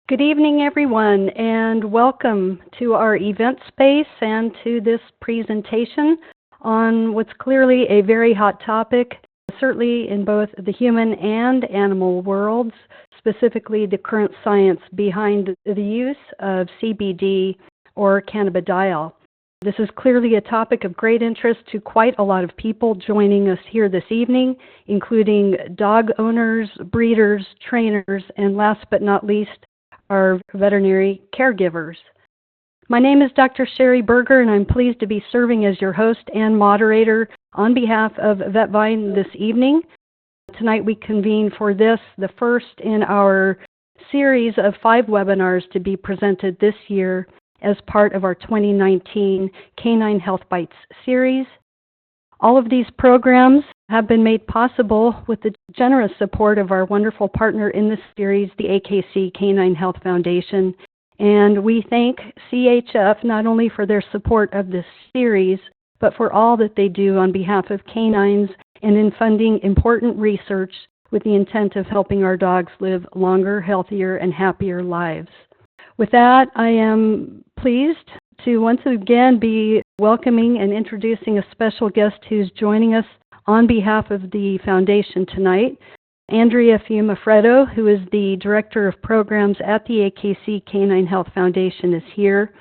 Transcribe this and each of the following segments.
Good evening, everyone, and welcome to our event space and to this presentation on what's clearly a very hot topic, certainly in both the human and animal worlds, specifically the current science behind the use of CBD or cannabidiol. This is clearly a topic of great interest to quite a lot of people joining us here this evening, including dog owners, breeders, trainers, and last but not least, our veterinary caregivers. My name is Dr. Sherry Berger, and I'm pleased to be serving as your host and moderator on behalf of VetVine this evening. Tonight we convene for this, the first in our series of 5 webinars to be presented this year as part of our 2019 Canine Health Bites series. All of these programs have been made possible with the generous support of our wonderful partner in this series, the AKC Canine Health Foundation. And we thank CHF not only for their support of this series, but for all that they do on behalf of canines and in funding important research with the intent of helping our dogs live longer, healthier, and happier lives. With that, I am pleased to once again be welcoming and introducing a special guest who's joining us on behalf of the Foundation tonight. Andrea Fiumifreddo, who is the Director of Programs at the AKC Canine Health Foundation, is here.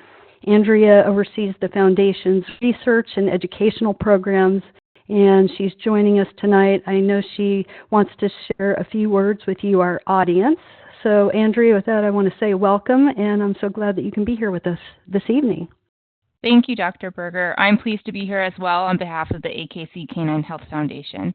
Andrea oversees the Foundation's research and educational programs, and she's joining us tonight. I know she wants to share a few words with you, our audience. So, Andrea, with that, I want to say welcome, and I'm so glad that you can be here with us this evening. Thank you, Dr. Berger. I'm pleased to be here as well on behalf of the AKC Canine Health Foundation.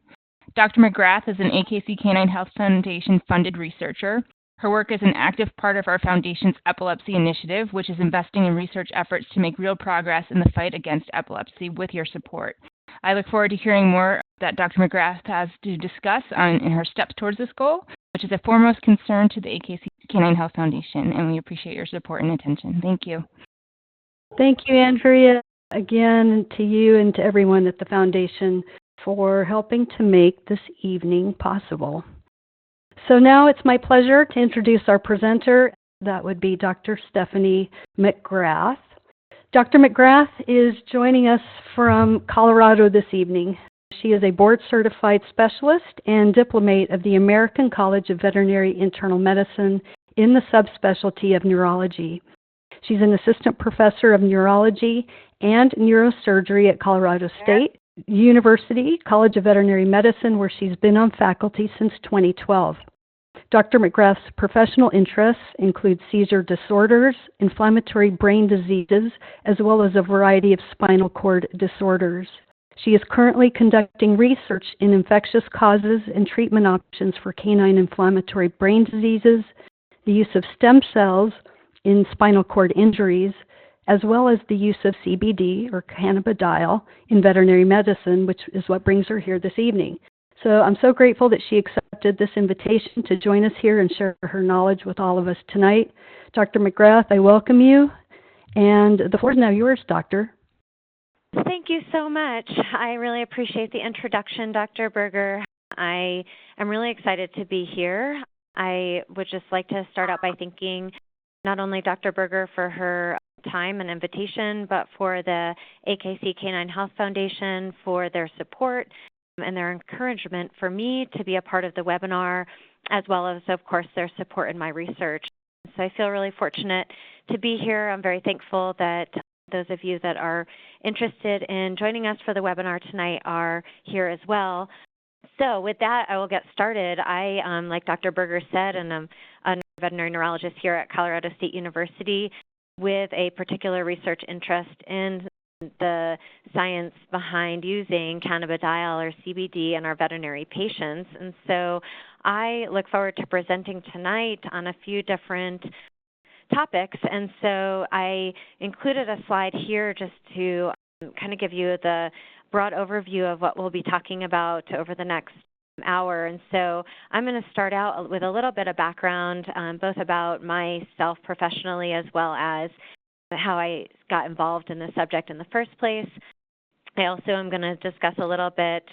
Dr. McGrath is an AKC Canine Health Foundation funded researcher. Her work is an active part of our Foundation's Epilepsy Initiative, which is investing in research efforts to make real progress in the fight against epilepsy with your support. I look forward to hearing more that Dr. McGrath has to discuss in her steps towards this goal, which is a foremost concern to the AKC Canine Health Foundation, and we appreciate your support and attention. Thank you. Thank you, Andrea, again to you and to everyone at the Foundation for helping to make this evening possible. So now it's my pleasure to introduce our presenter. That would be Dr. Stephanie McGrath. Dr. McGrath is joining us from Colorado this evening. She is a board-certified specialist and diplomate of the American College of Veterinary Internal Medicine in the subspecialty of neurology. She's an assistant professor of neurology and neurosurgery at Colorado State University College of Veterinary Medicine, where she's been on faculty since 2012. Dr. McGrath's professional interests include seizure disorders, inflammatory brain diseases, as well as a variety of spinal cord disorders. She is currently conducting research in infectious causes and treatment options for canine inflammatory brain diseases, the use of stem cells in spinal cord injuries, as well as the use of CBD or cannabidiol in veterinary medicine, which is what brings her here this evening. So I'm so grateful that she accepted this invitation to join us here and share her knowledge with all of us tonight. Dr. McGrath, I welcome you, and the floor is now yours, Doctor. Thank you so much. I really appreciate the introduction, Dr. Berger. I am really excited to be here. I would just like to start out by thanking not only Dr. Berger for her time and invitation, but for the AKC Canine Health Foundation for their support and their encouragement for me to be a part of the webinar, as well as, of course, their support in my research. So I feel really fortunate to be here. I'm very thankful that those of you that are interested in joining us for the webinar tonight are here as well. So with that, I will get started. I, like Dr. Berger said, am a veterinary neurologist here at Colorado State University with a particular research interest in the science behind using cannabidiol or CBD in our veterinary patients. And so I look forward to presenting tonight on a few different topics. And so I included a slide here just to kind of give you the broad overview of what we'll be talking about over the next hour. And so I'm going to start out with a little bit of background, both about myself professionally as well as how I got involved in the subject in the first place. I also am going to discuss a little bit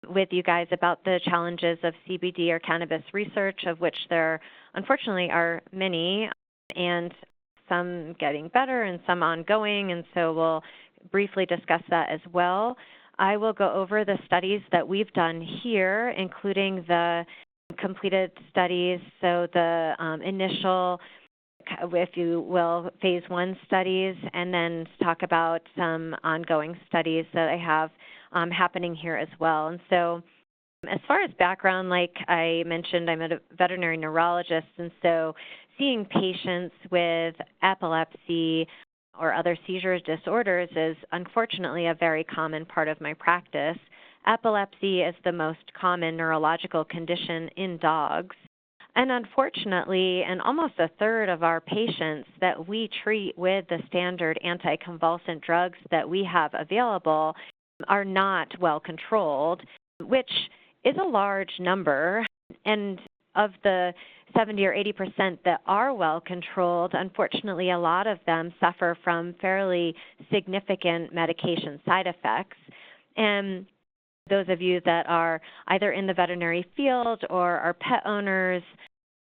with you guys about the challenges of CBD or cannabis research, of which there unfortunately are many, and some getting better and some ongoing, and so we'll briefly discuss that as well. I will go over the studies that we've done here, including the completed studies, so the initial, if you will, phase 1 studies, and then talk about some ongoing studies that I have happening here as well. And so as far as background, like I mentioned, I'm a veterinary neurologist, and so seeing patients with epilepsy or other seizure disorders is unfortunately a very common part of my practice. Epilepsy is the most common neurological condition in dogs. And unfortunately, in almost a third of our patients that we treat with the standard anticonvulsant drugs that we have available are not well controlled, which is a large number. And of the 70 or 80% that are well controlled, unfortunately, a lot of them suffer from fairly significant medication side effects. And those of you that are either in the veterinary field or are pet owners,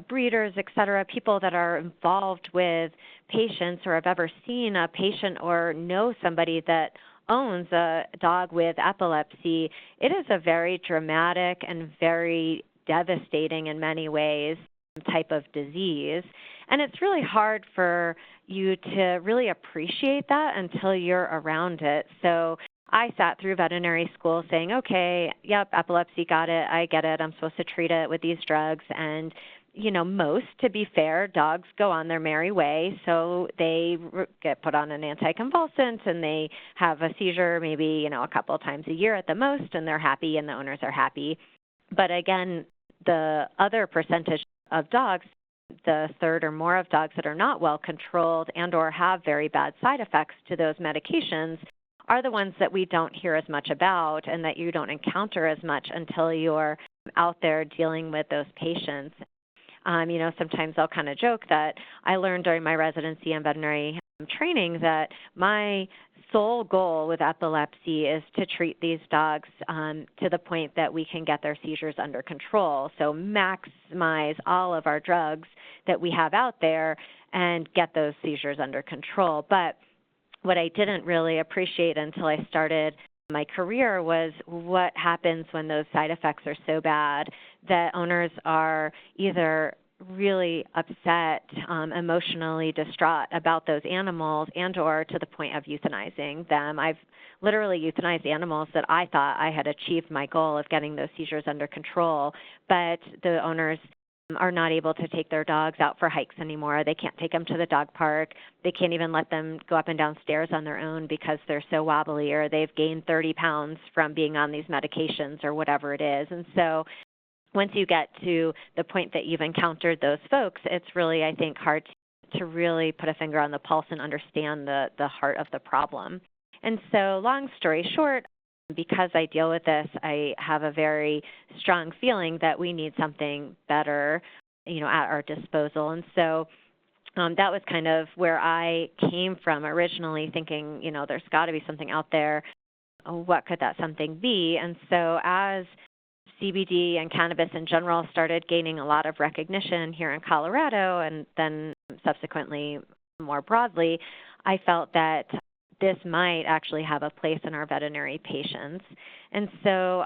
breeders, et cetera, people that are involved with patients or have ever seen a patient or know somebody that owns a dog with epilepsy, it is a very dramatic and very devastating in many ways type of disease. And it's really hard for you to really appreciate that until you're around it. So I sat through veterinary school saying, okay, yep, epilepsy, got it, I get it, I'm supposed to treat it with these drugs. And, you know, most, to be fair, dogs go on their merry way, so they get put on an anticonvulsant and they have a seizure maybe, you know, a couple of times a year at the most, and they're happy and the owners are happy. But again, the other percentage of dogs, the third or more of dogs that are not well controlled and or have very bad side effects to those medications, are the ones that we don't hear as much about and that you don't encounter as much until you're out there dealing with those patients. You know, sometimes I'll kind of joke that I learned during my residency in veterinary training that my sole goal with epilepsy is to treat these dogs to the point that we can get their seizures under control. So maximize all of our drugs that we have out there and get those seizures under control. But what I didn't really appreciate until I started my career was what happens when those side effects are so bad that owners are either really upset, emotionally distraught about those animals and or to the point of euthanizing them. I've literally euthanized animals that I thought I had achieved my goal of getting those seizures under control, but the owners are not able to take their dogs out for hikes anymore. They can't take them to the dog park. They can't even let them go up and down stairs on their own because they're so wobbly, or they've gained 30 pounds from being on these medications or whatever it is. And so once you get to the point that you've encountered those folks, it's really, I think, hard to really put a finger on the pulse and understand the heart of the problem. And so long story short, because I deal with this, I have a very strong feeling that we need something better, you know, at our disposal. And so that was kind of where I came from originally, thinking, you know, there's got to be something out there. What could that something be? And so as CBD and cannabis in general started gaining a lot of recognition here in Colorado and then subsequently more broadly, I felt that this might actually have a place in our veterinary patients. And so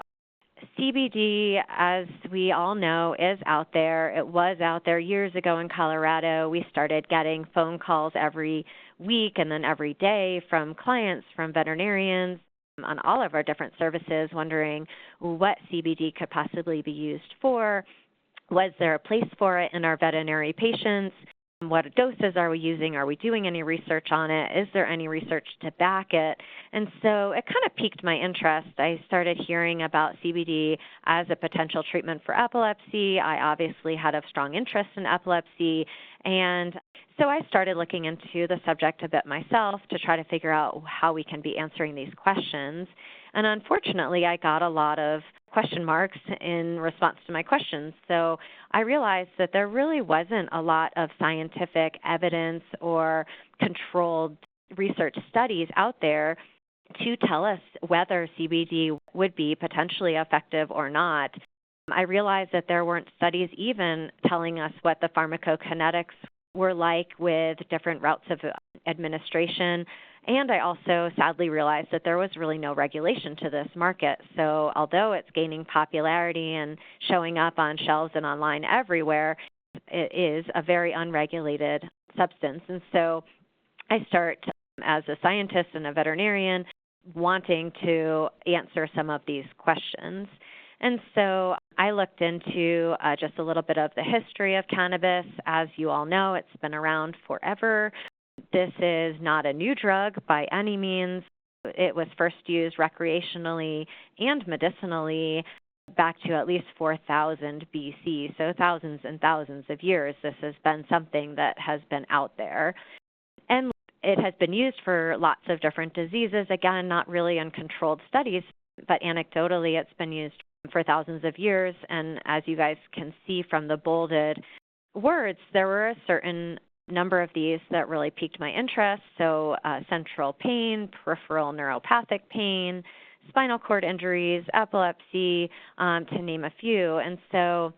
CBD, as we all know, is out there. It was out there years ago in Colorado. We started getting phone calls every week and then every day from clients, from veterinarians on all of our different services, wondering what CBD could possibly be used for. Was there a place for it in our veterinary patients? What doses are we using? Are we doing any research on it? Is there any research to back it? And so it kind of piqued my interest. I started hearing about CBD as a potential treatment for epilepsy. I obviously had a strong interest in epilepsy, and so I started looking into the subject a bit myself to try to figure out how we can be answering these questions. And unfortunately, I got a lot of question marks in response to my questions. So I realized that there really wasn't a lot of scientific evidence or controlled research studies out there to tell us whether CBD would be potentially effective or not. I realized that there weren't studies even telling us what the pharmacokinetics were like with different routes of administration. And I also sadly realized that there was really no regulation to this market. So although it's gaining popularity and showing up on shelves and online everywhere, it is a very unregulated substance. And so I start as a scientist and a veterinarian wanting to answer some of these questions. And so I looked into just a little bit of the history of cannabis. As you all know, it's been around forever. This is not a new drug by any means. It was first used recreationally and medicinally back to at least 4000 BC, so thousands and thousands of years. This has been something that has been out there. And it has been used for lots of different diseases, again, not really in controlled studies, but anecdotally it's been used for thousands of years. And as you guys can see from the bolded words, there were a certain number of these that really piqued my interest. So central pain, peripheral neuropathic pain, spinal cord injuries, epilepsy, to name a few. And so,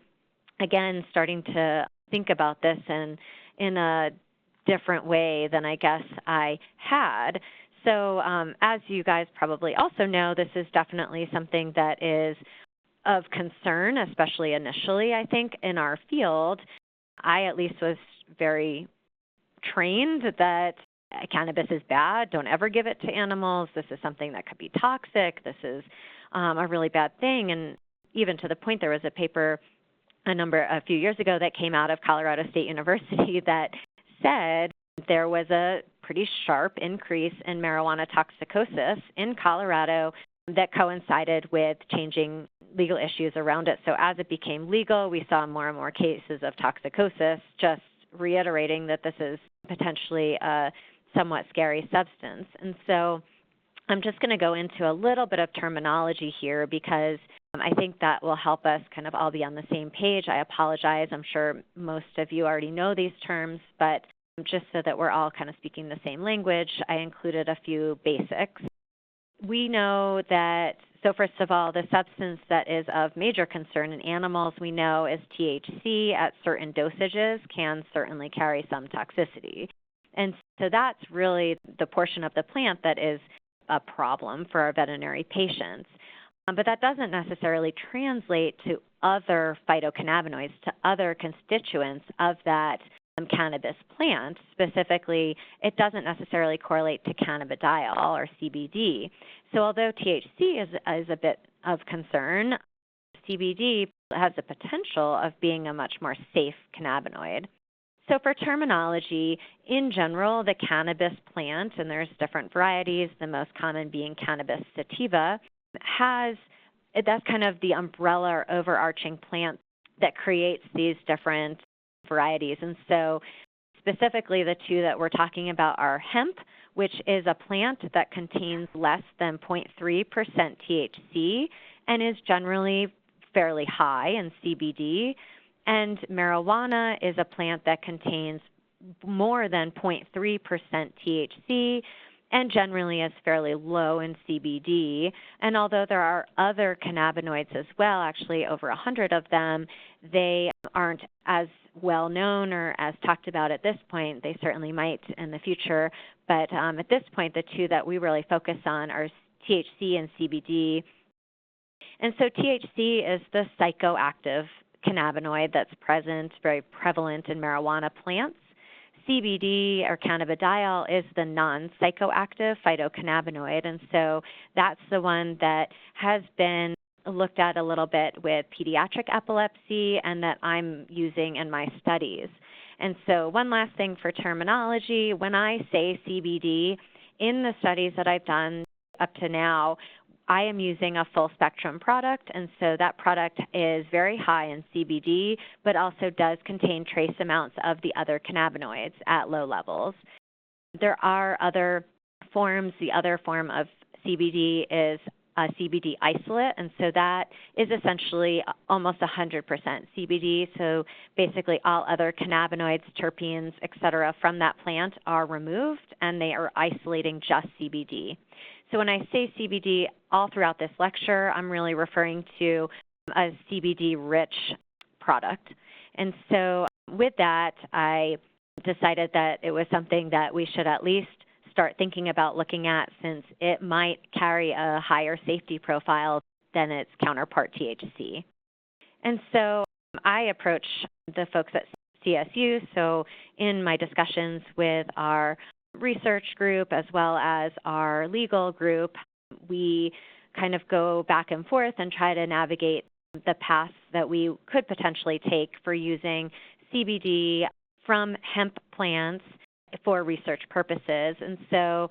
again, starting to think about this in a different way than I guess I had. So as you guys probably also know, this is definitely something that is of concern, especially initially, I think, in our field. I at least was very trained that cannabis is bad. Don't ever give it to animals. This is something that could be toxic. This is a really bad thing. And even to the point, there was a paper a few years ago that came out of Colorado State University that said there was a pretty sharp increase in marijuana toxicosis in Colorado that coincided with changing legal issues around it. So as it became legal, we saw more and more cases of toxicosis, just reiterating that this is potentially a somewhat scary substance. And so I'm just going to go into a little bit of terminology here because I think that will help us kind of all be on the same page. I apologize. I'm sure most of you already know these terms, but just so that we're all kind of speaking the same language, I included a few basics. We know that, so first of all, the substance that is of major concern in animals we know is THC at certain dosages can certainly carry some toxicity. And so that's really the portion of the plant that is a problem for our veterinary patients. But that doesn't necessarily translate to other phytocannabinoids, to other constituents of that cannabis plant. Specifically, it doesn't necessarily correlate to cannabidiol or CBD. So although THC is a bit of concern, CBD has the potential of being a much more safe cannabinoid. So for terminology, in general, the cannabis plant, and there's different varieties, the most common being cannabis sativa, that's kind of the umbrella or overarching plant that creates these different varieties. And so specifically the two that we're talking about are hemp, which is a plant that contains less than 0.3% THC and is generally fairly high in CBD. And marijuana is a plant that contains more than 0.3% THC and generally is fairly low in CBD. And although there are other cannabinoids as well, actually over 100 of them, they aren't as well known or as talked about at this point. They certainly might in the future. But at this point, the two that we really focus on are THC and CBD. And so THC is the psychoactive cannabinoid that's present, very prevalent in marijuana plants. CBD or cannabidiol is the non-psychoactive phytocannabinoid, and so that's the one that has been looked at a little bit with pediatric epilepsy and that I'm using in my studies. And so one last thing for terminology, when I say CBD, in the studies that I've done up to now, I am using a full spectrum product, and so that product is very high in CBD, but also does contain trace amounts of the other cannabinoids at low levels. There are other forms. The other form of CBD is a CBD isolate, and so that is essentially almost 100% CBD. So basically all other cannabinoids, terpenes, et cetera, from that plant are removed, and they are isolating just CBD. So when I say CBD all throughout this lecture, I'm really referring to a CBD-rich product. And so with that, I decided that it was something that we should at least start thinking about looking at, since it might carry a higher safety profile than its counterpart THC. And so I approached the folks at CSU. So in my discussions with our research group as well as our legal group, we kind of go back and forth and try to navigate the paths that we could potentially take for using CBD from hemp plants for research purposes. And so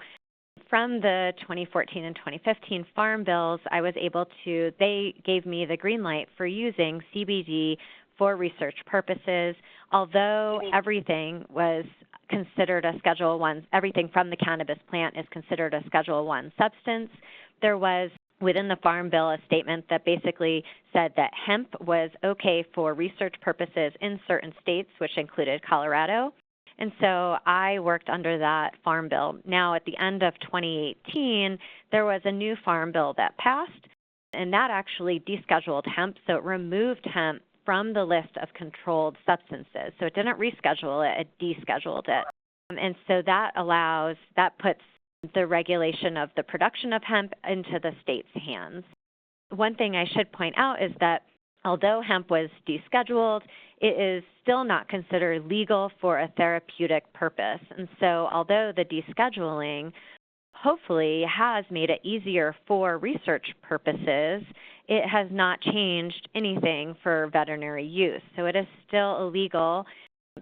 from the 2014 and 2015 Farm Bills, I was able to, they gave me the green light for using CBD for research purposes. Although everything was considered a Schedule I, everything from the cannabis plant is considered a Schedule I substance, there was within the Farm Bill a statement that basically said that hemp was okay for research purposes in certain states, which included Colorado. And so I worked under that Farm Bill. Now, at the end of 2018, there was a new Farm Bill that passed, and that actually descheduled hemp. So it removed hemp from the list of controlled substances. So it didn't reschedule it, it descheduled it. And so that puts the regulation of the production of hemp into the state's hands. One thing I should point out is that although hemp was descheduled, it is still not considered legal for a therapeutic purpose. And so although the descheduling hopefully has made it easier for research purposes, it has not changed anything for veterinary use. So it is still illegal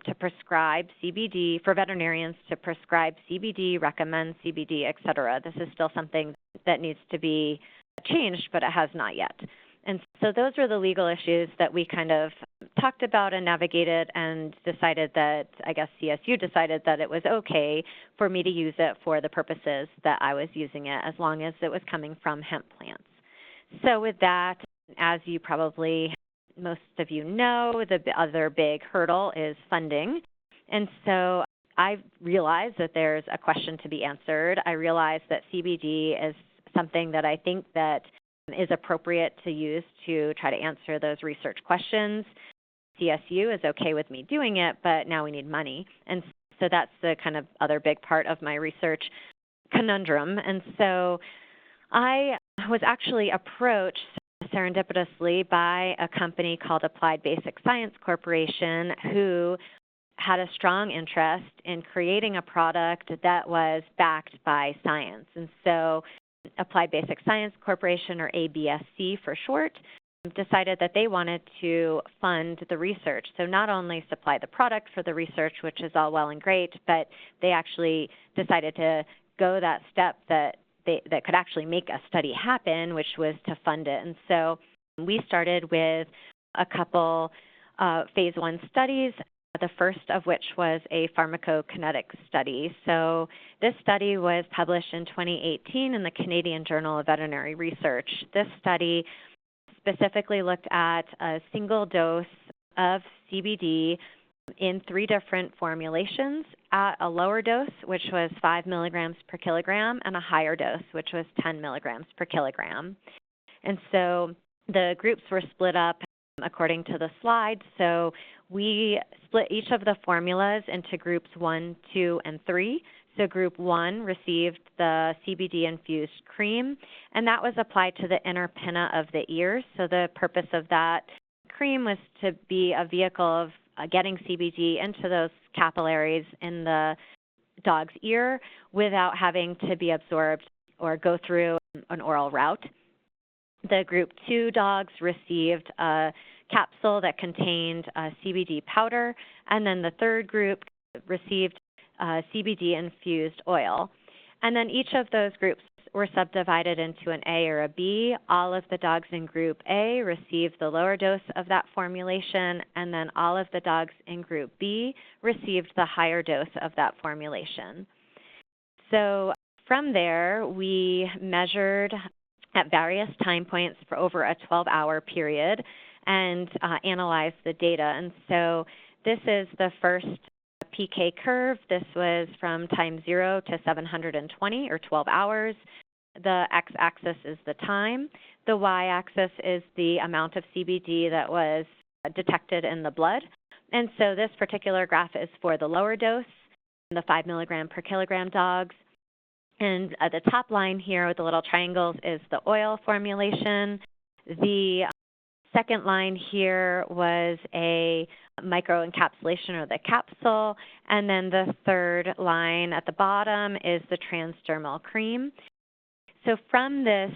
to prescribe CBD, for veterinarians to prescribe CBD, recommend CBD, et cetera. This is still something that needs to be changed, but it has not yet. And so those were the legal issues that we kind of talked about and navigated, and decided that, I guess CSU decided that it was okay for me to use it for the purposes that I was using it, as long as it was coming from hemp plants. So with that, as you probably most of you know, the other big hurdle is funding. And so I realized that there's a question to be answered. I realized that CBD is something that I think that is appropriate to use to try to answer those research questions. CSU is okay with me doing it, but now we need money. And so that's the kind of other big part of my research conundrum. And so I was actually approached serendipitously by a company called Applied Basic Science Corporation, who had a strong interest in creating a product that was backed by science. And so Applied Basic Science Corporation, or ABSC for short, decided that they wanted to fund the research. So not only supply the product for the research, which is all well and great, but they actually decided to go that step that could actually make a study happen, which was to fund it. And so we started with a couple phase 1 studies, the first of which was a pharmacokinetic study. So this study was published in 2018 in the Canadian Journal of Veterinary Research. This study specifically looked at a single dose of CBD in 3 different formulations, at a lower dose, which was 5 milligrams per kilogram, and a higher dose, which was 10 milligrams per kilogram. And so the groups were split up according to the slide. So we split each of the formulas into groups 1, 2, and 3. So group 1 received the CBD-infused cream, and that was applied to the inner pinna of the ear. So the purpose of that cream was to be a vehicle of getting CBD into those capillaries in the dog's ear without having to be absorbed or go through an oral route. The group 2 dogs received a capsule that contained CBD powder, and then the third group received CBD-infused oil. And then each of those groups were subdivided into an A or a B. All of the dogs in Group A received the lower dose of that formulation, and then all of the dogs in Group B received the higher dose of that formulation. So from there, we measured at various time points for over a 12-hour period and analyzed the data. And so this is the first PK curve. This was from time 0 to 720, or 12 hours. The x-axis is the time. The y-axis is the amount of CBD that was detected in the blood. And so this particular graph is for the lower dose, the 5 milligram per kilogram dogs. And the top line here with the little triangles is the oil formulation. The second line here was a microencapsulation or the capsule. And then the third line at the bottom is the transdermal cream. So from this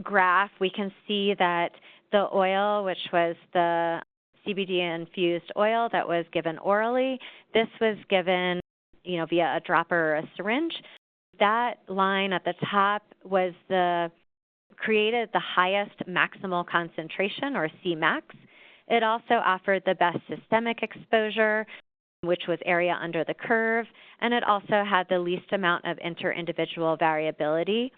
graph, we can see that the oil, which was the CBD-infused oil that was given orally, this was given, via a dropper or a syringe. That line at the top was created the highest maximal concentration, or Cmax. It also offered the best systemic exposure, which was area under the curve, and it also had the least amount of inter-individual variability.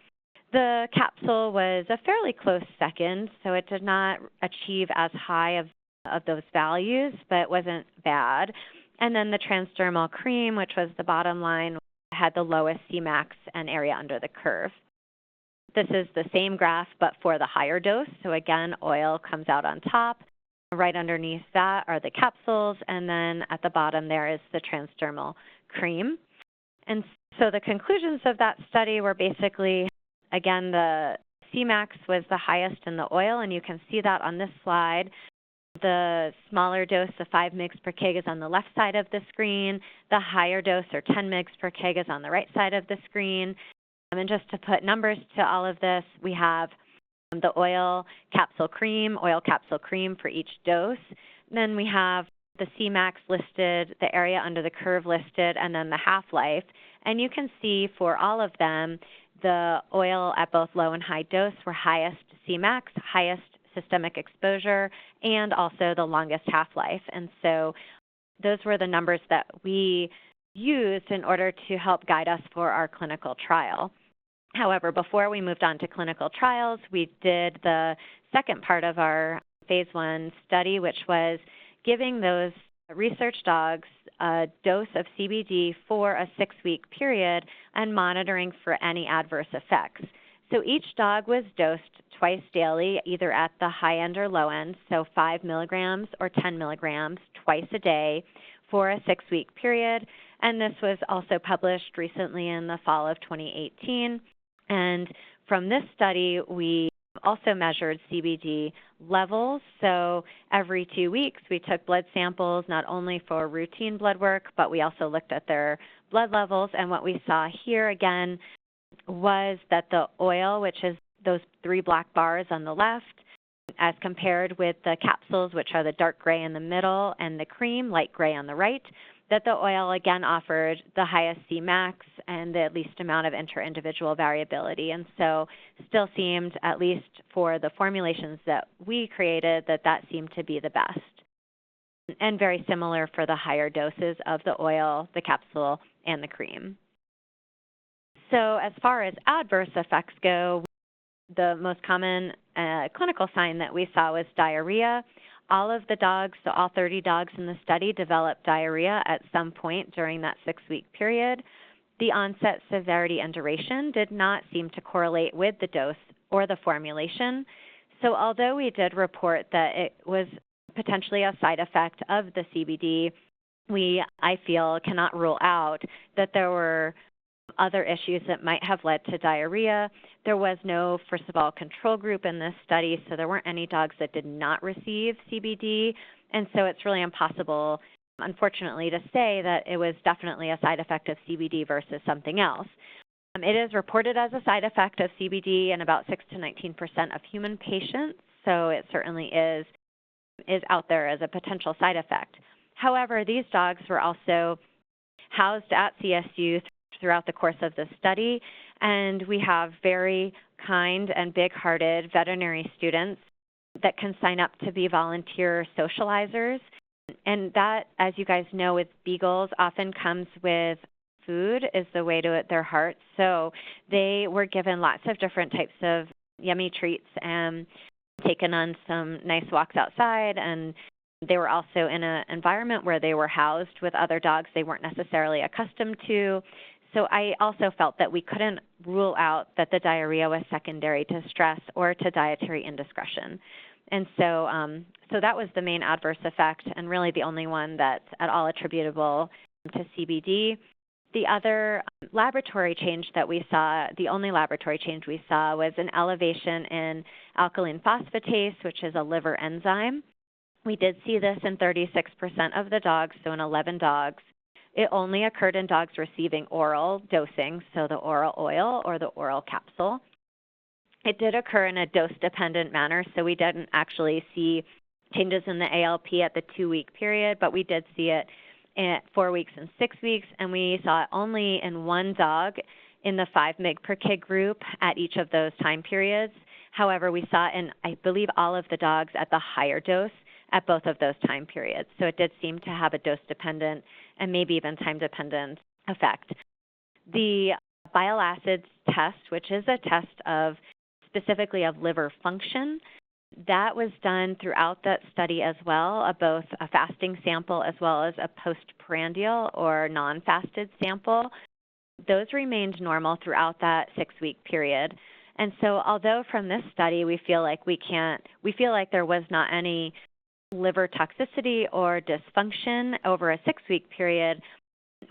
The capsule was a fairly close second, so it did not achieve as high of those values, but wasn't bad. And then the transdermal cream, which was the bottom line, had the lowest Cmax and area under the curve. This is the same graph, but for the higher dose. So again, oil comes out on top. Right underneath that are the capsules, and then at the bottom there is the transdermal cream. And so the conclusions of that study were basically, again, the Cmax was the highest in the oil, and you can see that on this slide. The smaller dose of 5 mg per kg is on the left side of the screen. The higher dose, or 10 mg per kg, is on the right side of the screen. And just to put numbers to all of this, we have the oil capsule cream for each dose. Then we have the Cmax listed, the area under the curve listed, and then the half-life. And you can see for all of them, the oil at both low and high dose were highest Cmax, highest systemic exposure, and also the longest half-life. And so those were the numbers that we used in order to help guide us for our clinical trial. However, before we moved on to clinical trials, we did the second part of our phase 1 study, which was giving those research dogs a dose of CBD for a 6-week period and monitoring for any adverse effects. So each dog was dosed twice daily, either at the high end or low end, so 5 milligrams or 10 milligrams twice a day for a 6-week period. And this was also published recently in the fall of 2018. And from this study, we also measured CBD levels. So every 2 weeks, we took blood samples, not only for routine blood work, but we also looked at their blood levels. And what we saw here, again, was that the oil, which is those 3 black bars on the left, as compared with the capsules, which are the dark gray in the middle, and the cream, light gray on the right, that the oil again offered the highest Cmax and the least amount of inter-individual variability. And so still seemed, at least for the formulations that we created, that seemed to be the best. And very similar for the higher doses of the oil, the capsule, and the cream. So as far as adverse effects go, the most common clinical sign that we saw was diarrhea. All of the dogs, so all 30 dogs in the study, developed diarrhea at some point during that 6-week period. The onset, severity, and duration did not seem to correlate with the dose or the formulation. So although we did report that it was potentially a side effect of the CBD, we, I feel, cannot rule out that there were other issues that might have led to diarrhea. There was no, first of all, control group in this study, so there weren't any dogs that did not receive CBD, and so it's really impossible, unfortunately, to say that it was definitely a side effect of CBD versus something else. It is reported as a side effect of CBD in about 6 to 19% of human patients, so it certainly is out there as a potential side effect. However, these dogs were also housed at CSU throughout the course of the study, and we have very kind and big-hearted veterinary students that can sign up to be volunteer socializers. And that, as you guys know, with beagles often comes with food is the way to their hearts. So they were given lots of different types of yummy treats and taken on some nice walks outside, and they were also in an environment where they were housed with other dogs they weren't necessarily accustomed to. So I also felt that we couldn't rule out that the diarrhea was secondary to stress or to dietary indiscretion. And so that was the main adverse effect, and really the only one that's at all attributable to CBD. The other laboratory change that we saw, the only laboratory change we saw, was an elevation in alkaline phosphatase, which is a liver enzyme. We did see this in 36% of the dogs, so in 11 dogs. It only occurred in dogs receiving oral dosing, so the oral oil or the oral capsule. It did occur in a dose-dependent manner, so we didn't actually see changes in the ALP at the 2-week period, but we did see it at 4 weeks and 6 weeks, and we saw it only in one dog in the 5 mg per kg group at each of those time periods. However, we saw it in, I believe, all of the dogs at the higher dose at both of those time periods. So it did seem to have a dose-dependent and maybe even time-dependent effect. The bile acids test, which is a test of specifically of liver function, that was done throughout that study as well, both a fasting sample as well as a postprandial or non-fasted sample. Those remained normal throughout that 6-week period. And so although from this study we feel like there was not any liver toxicity or dysfunction over a 6-week period,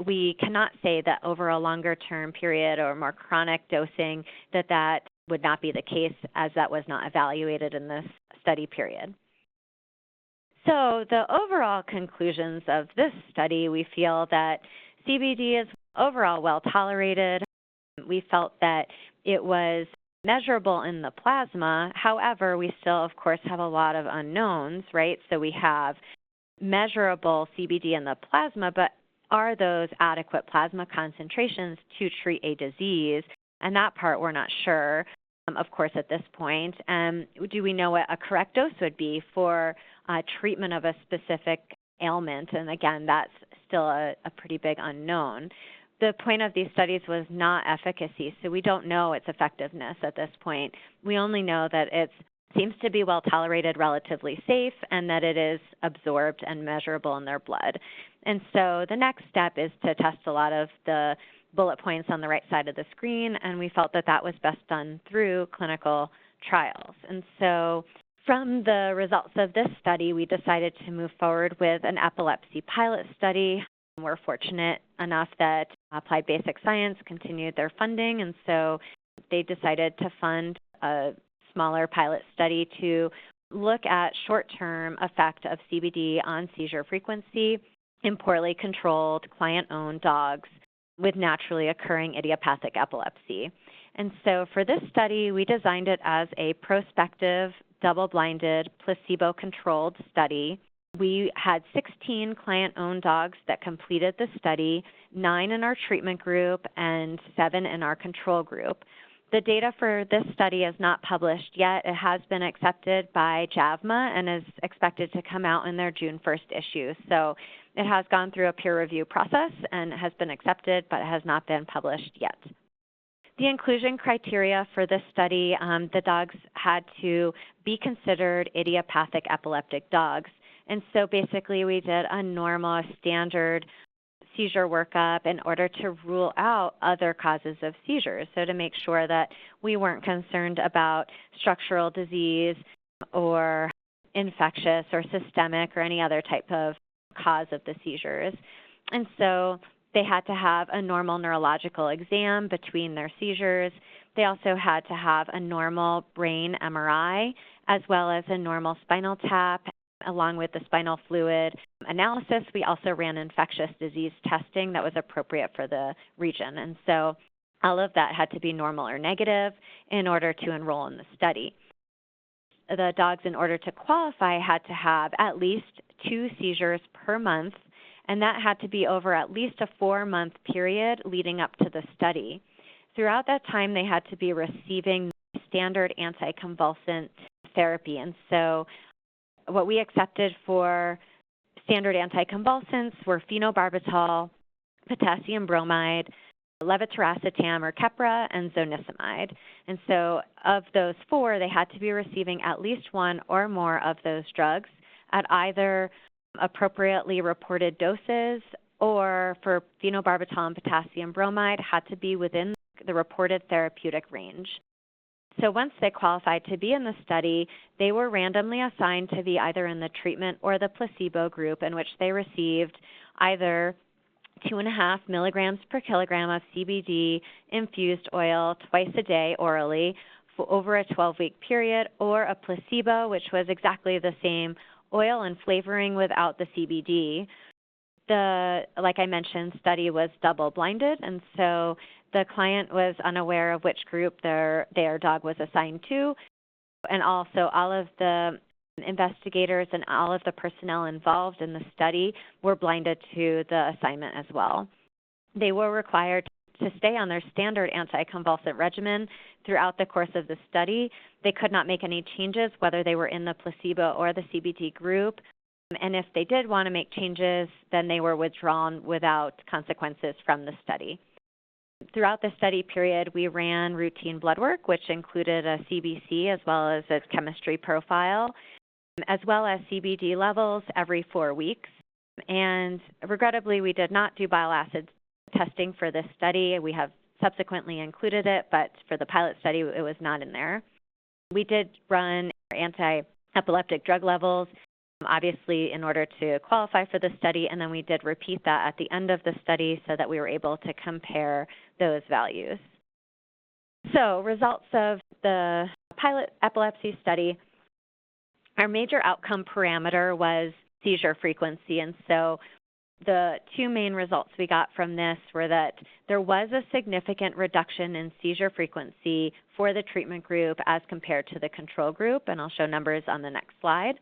we cannot say that over a longer term period or more chronic dosing that would not be the case, as that was not evaluated in this study period. So the overall conclusions of this study, we feel that CBD is overall well tolerated. We felt that it was measurable in the plasma. However, we still, of course, have a lot of unknowns, right? So we have measurable CBD in the plasma, but are those adequate plasma concentrations to treat a disease? And that part we're not sure, of course, at this point. Do we know what a correct dose would be for treatment of a specific ailment? And again, that's still a pretty big unknown. The point of these studies was not efficacy, so we don't know its effectiveness at this point. We only know that it seems to be well tolerated, relatively safe, and that it is absorbed and measurable in their blood. And so the next step is to test a lot of the bullet points on the right side of the screen, and we felt that that was best done through clinical trials. And so from the results of this study, we decided to move forward with an epilepsy pilot study. We're fortunate enough that Applied Basic Science continued their funding, and so they decided to fund a smaller pilot study to look at short-term effect of CBD on seizure frequency in poorly controlled, client-owned dogs with naturally occurring idiopathic epilepsy. And so for this study, we designed it as a prospective, double-blinded, placebo-controlled study. We had 16 client-owned dogs that completed the study, 9 in our treatment group and 7 in our control group. The data for this study is not published yet. It has been accepted by JAVMA and is expected to come out in their June 1st issue. So it has gone through a peer review process and has been accepted, but it has not been published yet. The inclusion criteria for this study, the dogs had to be considered idiopathic epileptic dogs. And so basically we did a normal standard seizure workup in order to rule out other causes of seizures, so to make sure that we weren't concerned about structural disease or infectious or systemic or any other type of cause of the seizures. And so they had to have a normal neurological exam between their seizures. They also had to have a normal brain MRI as well as a normal spinal tap. Along with the spinal fluid analysis, we also ran infectious disease testing that was appropriate for the region. And so all of that had to be normal or negative in order to enroll in the study. The dogs, in order to qualify, had to have at least 2 seizures per month, and that had to be over at least a 4-month period leading up to the study. Throughout that time, they had to be receiving standard anticonvulsant therapy. And so what we accepted for standard anticonvulsants were phenobarbital, potassium bromide, levetiracetam or Keppra, and zonisamide. And so of those 4, they had to be receiving at least 1 or more of those drugs at either appropriately reported doses, or for phenobarbital and potassium bromide had to be within the reported therapeutic range. So once they qualified to be in the study, they were randomly assigned to be either in the treatment or the placebo group, in which they received either 2.5 milligrams per kilogram of CBD infused oil twice a day orally for over a 12-week period, or a placebo, which was exactly the same oil and flavoring without the CBD. Like I mentioned, study was double-blinded, and so the client was unaware of which group their dog was assigned to, and also all of the investigators and all of the personnel involved in the study were blinded to the assignment as well. They were required to stay on their standard anticonvulsant regimen throughout the course of the study. They could not make any changes, whether they were in the placebo or the CBD group. And if they did want to make changes, then they were withdrawn without consequences from the study. Throughout the study period, we ran routine blood work, which included a CBC as well as a chemistry profile, as well as CBD levels every 4 weeks. And regrettably, we did not do bile acid testing for this study. We have subsequently included it, but for the pilot study, it was not in there. We did run anti-epileptic drug levels, obviously, in order to qualify for the study, and then we did repeat that at the end of the study so that we were able to compare those values. So, results of the pilot epilepsy study. Our major outcome parameter was seizure frequency, and so the two main results we got from this were that there was a significant reduction in seizure frequency for the treatment group as compared to the control group, and I'll show numbers on the next slide.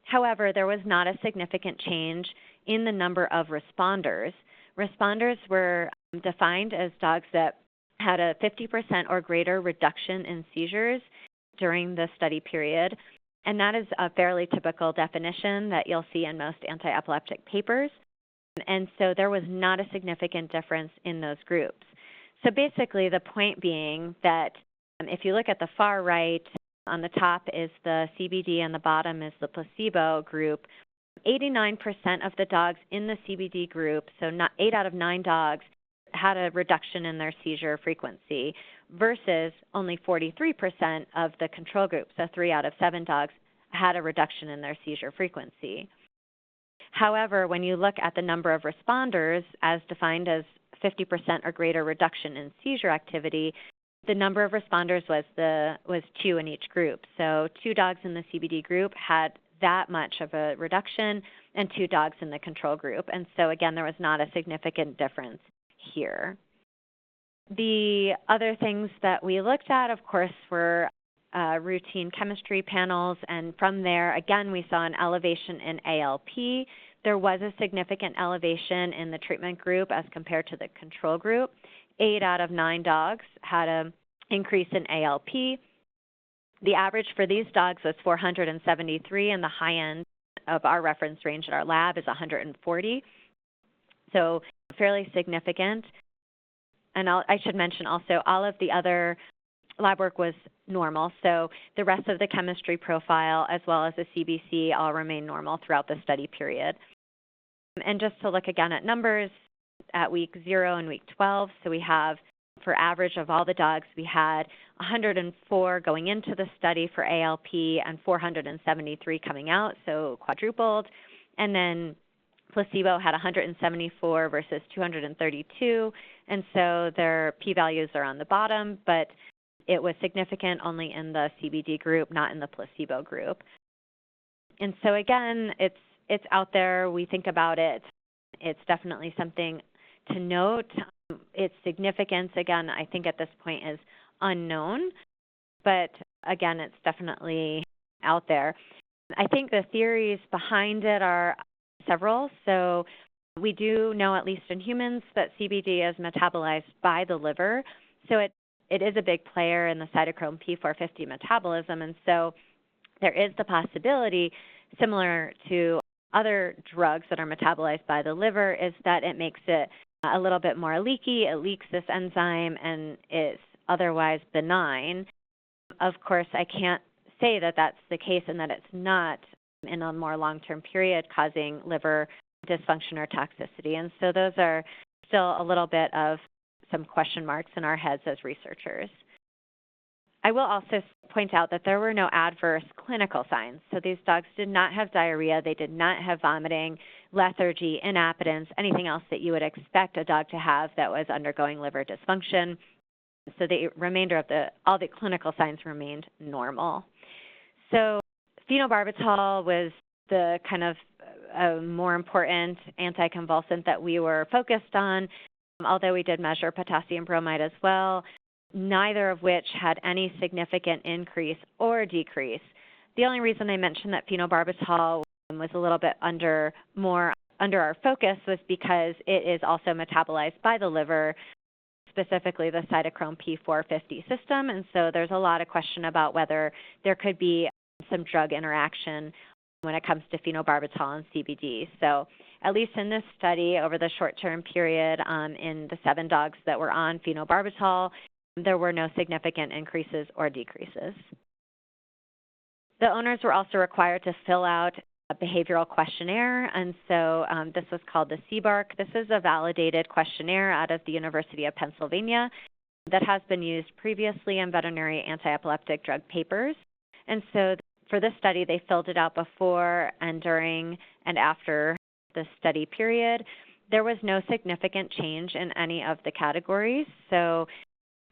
However, there was not a significant change in the number of responders. Responders were defined as dogs that had a 50% or greater reduction in seizures during the study period, and that is a fairly typical definition that you'll see in most anti-epileptic papers. And so there was not a significant difference in those groups. So basically the point being that if you look at the far right, on the top is the CBD and the bottom is the placebo group, 89% of the dogs in the CBD group, so 8 out of 9 dogs, had a reduction in their seizure frequency versus only 43% of the control group, so 3 out of 7 dogs had a reduction in their seizure frequency. However, when you look at the number of responders as defined as 50% or greater reduction in seizure activity, the number of responders was 2 in each group. So 2 dogs in the CBD group had that much of a reduction and 2 dogs in the control group. And so again, there was not a significant difference here. The other things that we looked at, of course, were routine chemistry panels, and from there, again, we saw an elevation in ALP. There was a significant elevation in the treatment group as compared to the control group. 8 out of 9 dogs had an increase in ALP. The average for these dogs was 473, and the high end of our reference range at our lab is 140. So fairly significant. And I should mention also all of the other lab work was normal, so the rest of the chemistry profile as well as the CBC all remained normal throughout the study period. And just to look again at numbers at week 0 and week 12, so we have, for average of all the dogs, we had 104 going into the study for ALP and 473 coming out, so quadrupled. And then placebo had 174 versus 232, and so their p-values are on the bottom, but it was significant only in the CBD group, not in the placebo group. And so again, it's out there. We think about it. It's definitely something to note. Its significance, again, I think at this point is unknown, but again, it's definitely out there. I think the theories behind it are several. So we do know, at least in humans, that CBD is metabolized by the liver. So it is a big player in the cytochrome P450 metabolism, and so there is the possibility, similar to other drugs that are metabolized by the liver, is that it makes it a little bit more leaky. It leaks this enzyme, and it's otherwise benign. Of course, I can't say that that's the case and that it's not in a more long-term period causing liver dysfunction or toxicity. And so those are still a little bit of some question marks in our heads as researchers. I will also point out that there were no adverse clinical signs. So these dogs did not have diarrhea, they did not have vomiting, lethargy, inappetence, anything else that you would expect a dog to have that was undergoing liver dysfunction. So the remainder of all the clinical signs remained normal. So phenobarbital was the kind of more important anticonvulsant that we were focused on, although we did measure potassium bromide as well, neither of which had any significant increase or decrease. The only reason I mentioned that phenobarbital was a little bit under our focus was because it is also metabolized by the liver, specifically the cytochrome P450 system, and so there's a lot of question about whether there could be some drug interaction when it comes to phenobarbital and CBD. So at least in this study, over the short-term period in the 7 dogs that were on phenobarbital, there were no significant increases or decreases. The owners were also required to fill out a behavioral questionnaire, and so this was called the CBARC. This is a validated questionnaire out of the University of Pennsylvania that has been used previously in veterinary anti-epileptic drug papers. And so for this study, they filled it out before and during and after the study period. There was no significant change in any of the categories. So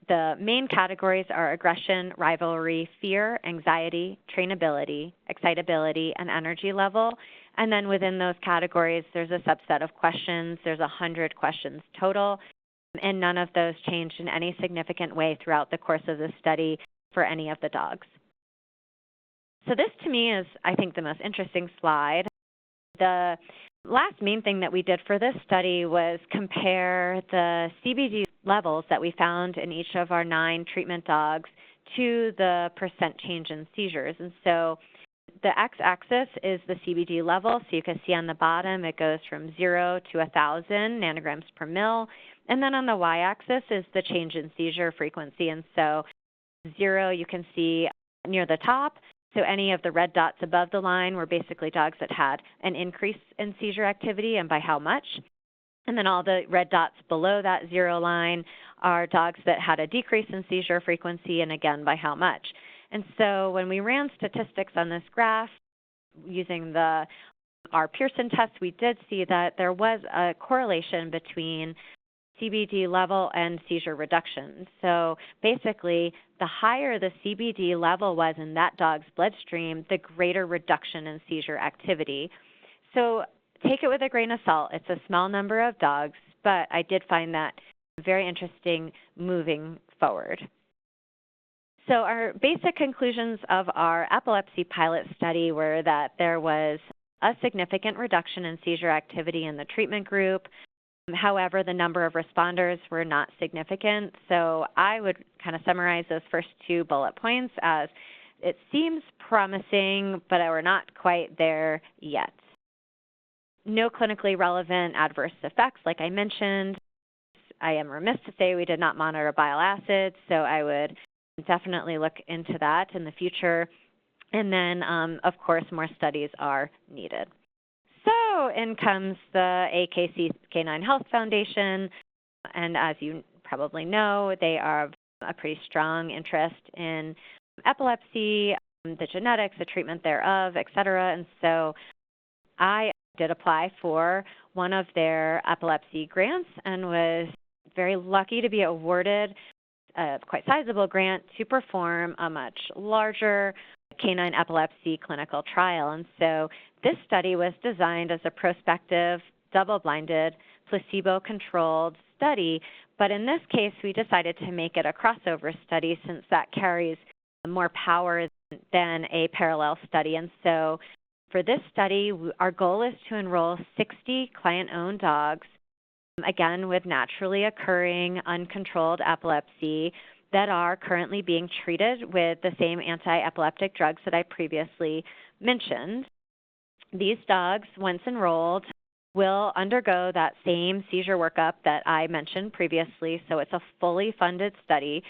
the main categories are aggression, rivalry, fear, anxiety, trainability, excitability, and energy level. And then within those categories, there's a subset of questions. There's 100 questions total, and none of those changed in any significant way throughout the course of the study for any of the dogs. So this, to me, is, I think, the most interesting slide. The last main thing that we did for this study was compare the CBD levels that we found in each of our 9 treatment dogs to the percent change in seizures. And so the x-axis is the CBD level. So you can see on the bottom it goes from 0 to 1,000 nanograms per mil. And then on the y-axis is the change in seizure frequency. And so 0 you can see near the top. So any of the red dots above the line were basically dogs that had an increase in seizure activity, and by how much. And then all the red dots below that 0 line are dogs that had a decrease in seizure frequency, and again, by how much. And so when we ran statistics on this graph using our Pearson test, we did see that there was a correlation between CBD level and seizure reduction. So basically, the higher the CBD level was in that dog's bloodstream, the greater reduction in seizure activity. So take it with a grain of salt. It's a small number of dogs, but I did find that very interesting moving forward. So our basic conclusions of our epilepsy pilot study were that there was a significant reduction in seizure activity in the treatment group. However, the number of responders were not significant. So I would kind of summarize those first 2 bullet points as it seems promising, but we're not quite there yet. No clinically relevant adverse effects, like I mentioned. I am remiss to say we did not monitor bile acids, so I would definitely look into that in the future. And then, of course, more studies are needed. So in comes the AKC Canine Health Foundation, and as you probably know, they are a pretty strong interest in epilepsy, the genetics, the treatment thereof, et cetera. And so I did apply for one of their epilepsy grants and was very lucky to be awarded a quite sizable grant to perform a much larger canine epilepsy clinical trial. And so this study was designed as a prospective, double-blinded, placebo-controlled study, but in this case, we decided to make it a crossover study since that carries more power than a parallel study. And so for this study, our goal is to enroll 60 client-owned dogs, again, with naturally occurring uncontrolled epilepsy that are currently being treated with the same anti-epileptic drugs that I previously mentioned. These dogs, once enrolled, will undergo that same seizure workup that I mentioned previously, so it's a fully funded study.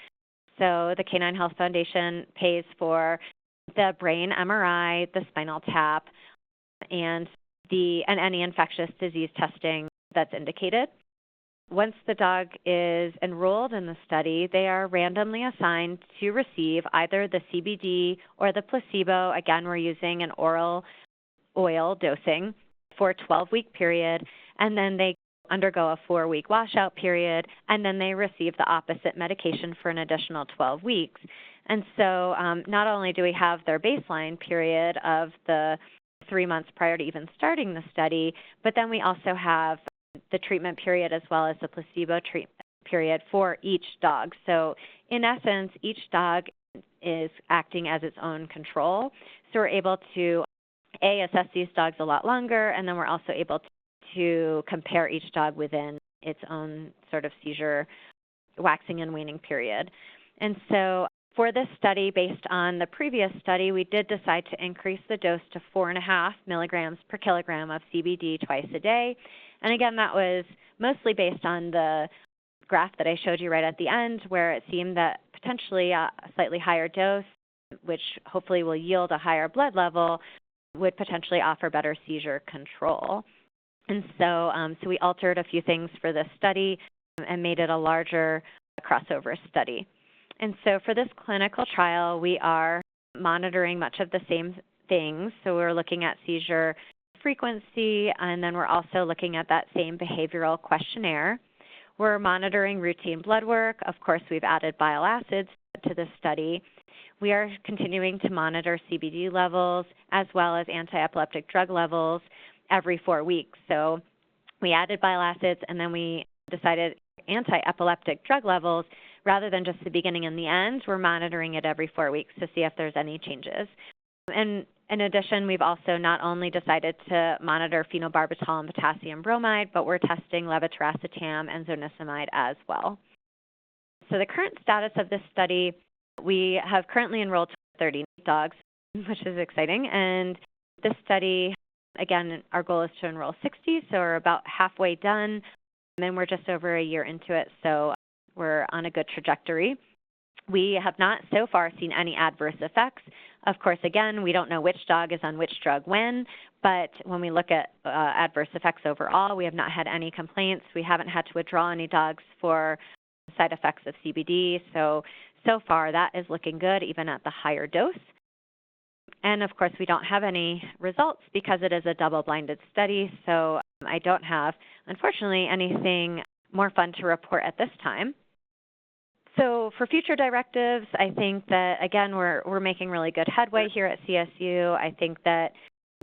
So the Canine Health Foundation pays for the brain MRI, the spinal tap, and any infectious disease testing that's indicated. once the dog is enrolled in the study, they are randomly assigned to receive either the CBD or the placebo. Again, we're using an oral oil dosing for a 12-week period, and then they undergo a 4-week washout period, and then they receive the opposite medication for an additional 12 weeks. And so not only do we have their baseline period of the 3 months prior to even starting the study, but then we also have the treatment period as well as the placebo treatment period for each dog. So in essence, each dog is acting as its own control. So we're able to, assess these dogs a lot longer, and then we're also able to compare each dog within its own sort of seizure waxing and waning period. And so for this study, based on the previous study, we did decide to increase the dose to 4.5 milligrams per kilogram of CBD twice a day. And again, that was mostly based on the graph that I showed you right at the end, where it seemed that potentially a slightly higher dose, which hopefully will yield a higher blood level, would potentially offer better seizure control. And so, we altered a few things for this study and made it a larger crossover study. And so for this clinical trial, we are monitoring much of the same things. So we're looking at seizure frequency, and then we're also looking at that same behavioral questionnaire. We're monitoring routine blood work. Of course, we've added bile acids to this study. We are continuing to monitor CBD levels as well as anti-epileptic drug levels every 4 weeks. So we added bile acids, and then we decided anti-epileptic drug levels, rather than just the beginning and the end, we're monitoring it every 4 weeks to see if there's any changes. And in addition, we've also not only decided to monitor phenobarbital and potassium bromide, but we're testing levetiracetam and zonisamide as well. So the current status of this study, we have currently enrolled 30 dogs, which is exciting. And this study, again, our goal is to enroll 60, so we're about halfway done, and we're just over a year into it, so we're on a good trajectory. We have not so far seen any adverse effects. Of course, again, we don't know which dog is on which drug when, but when we look at adverse effects overall, we have not had any complaints. We haven't had to withdraw any dogs for side effects of CBD, so far that is looking good even at the higher dose. And of course, we don't have any results because it is a double-blinded study, so I don't have, unfortunately, anything more fun to report at this time. So for future directives, I think that, again, we're making really good headway here at CSU. I think that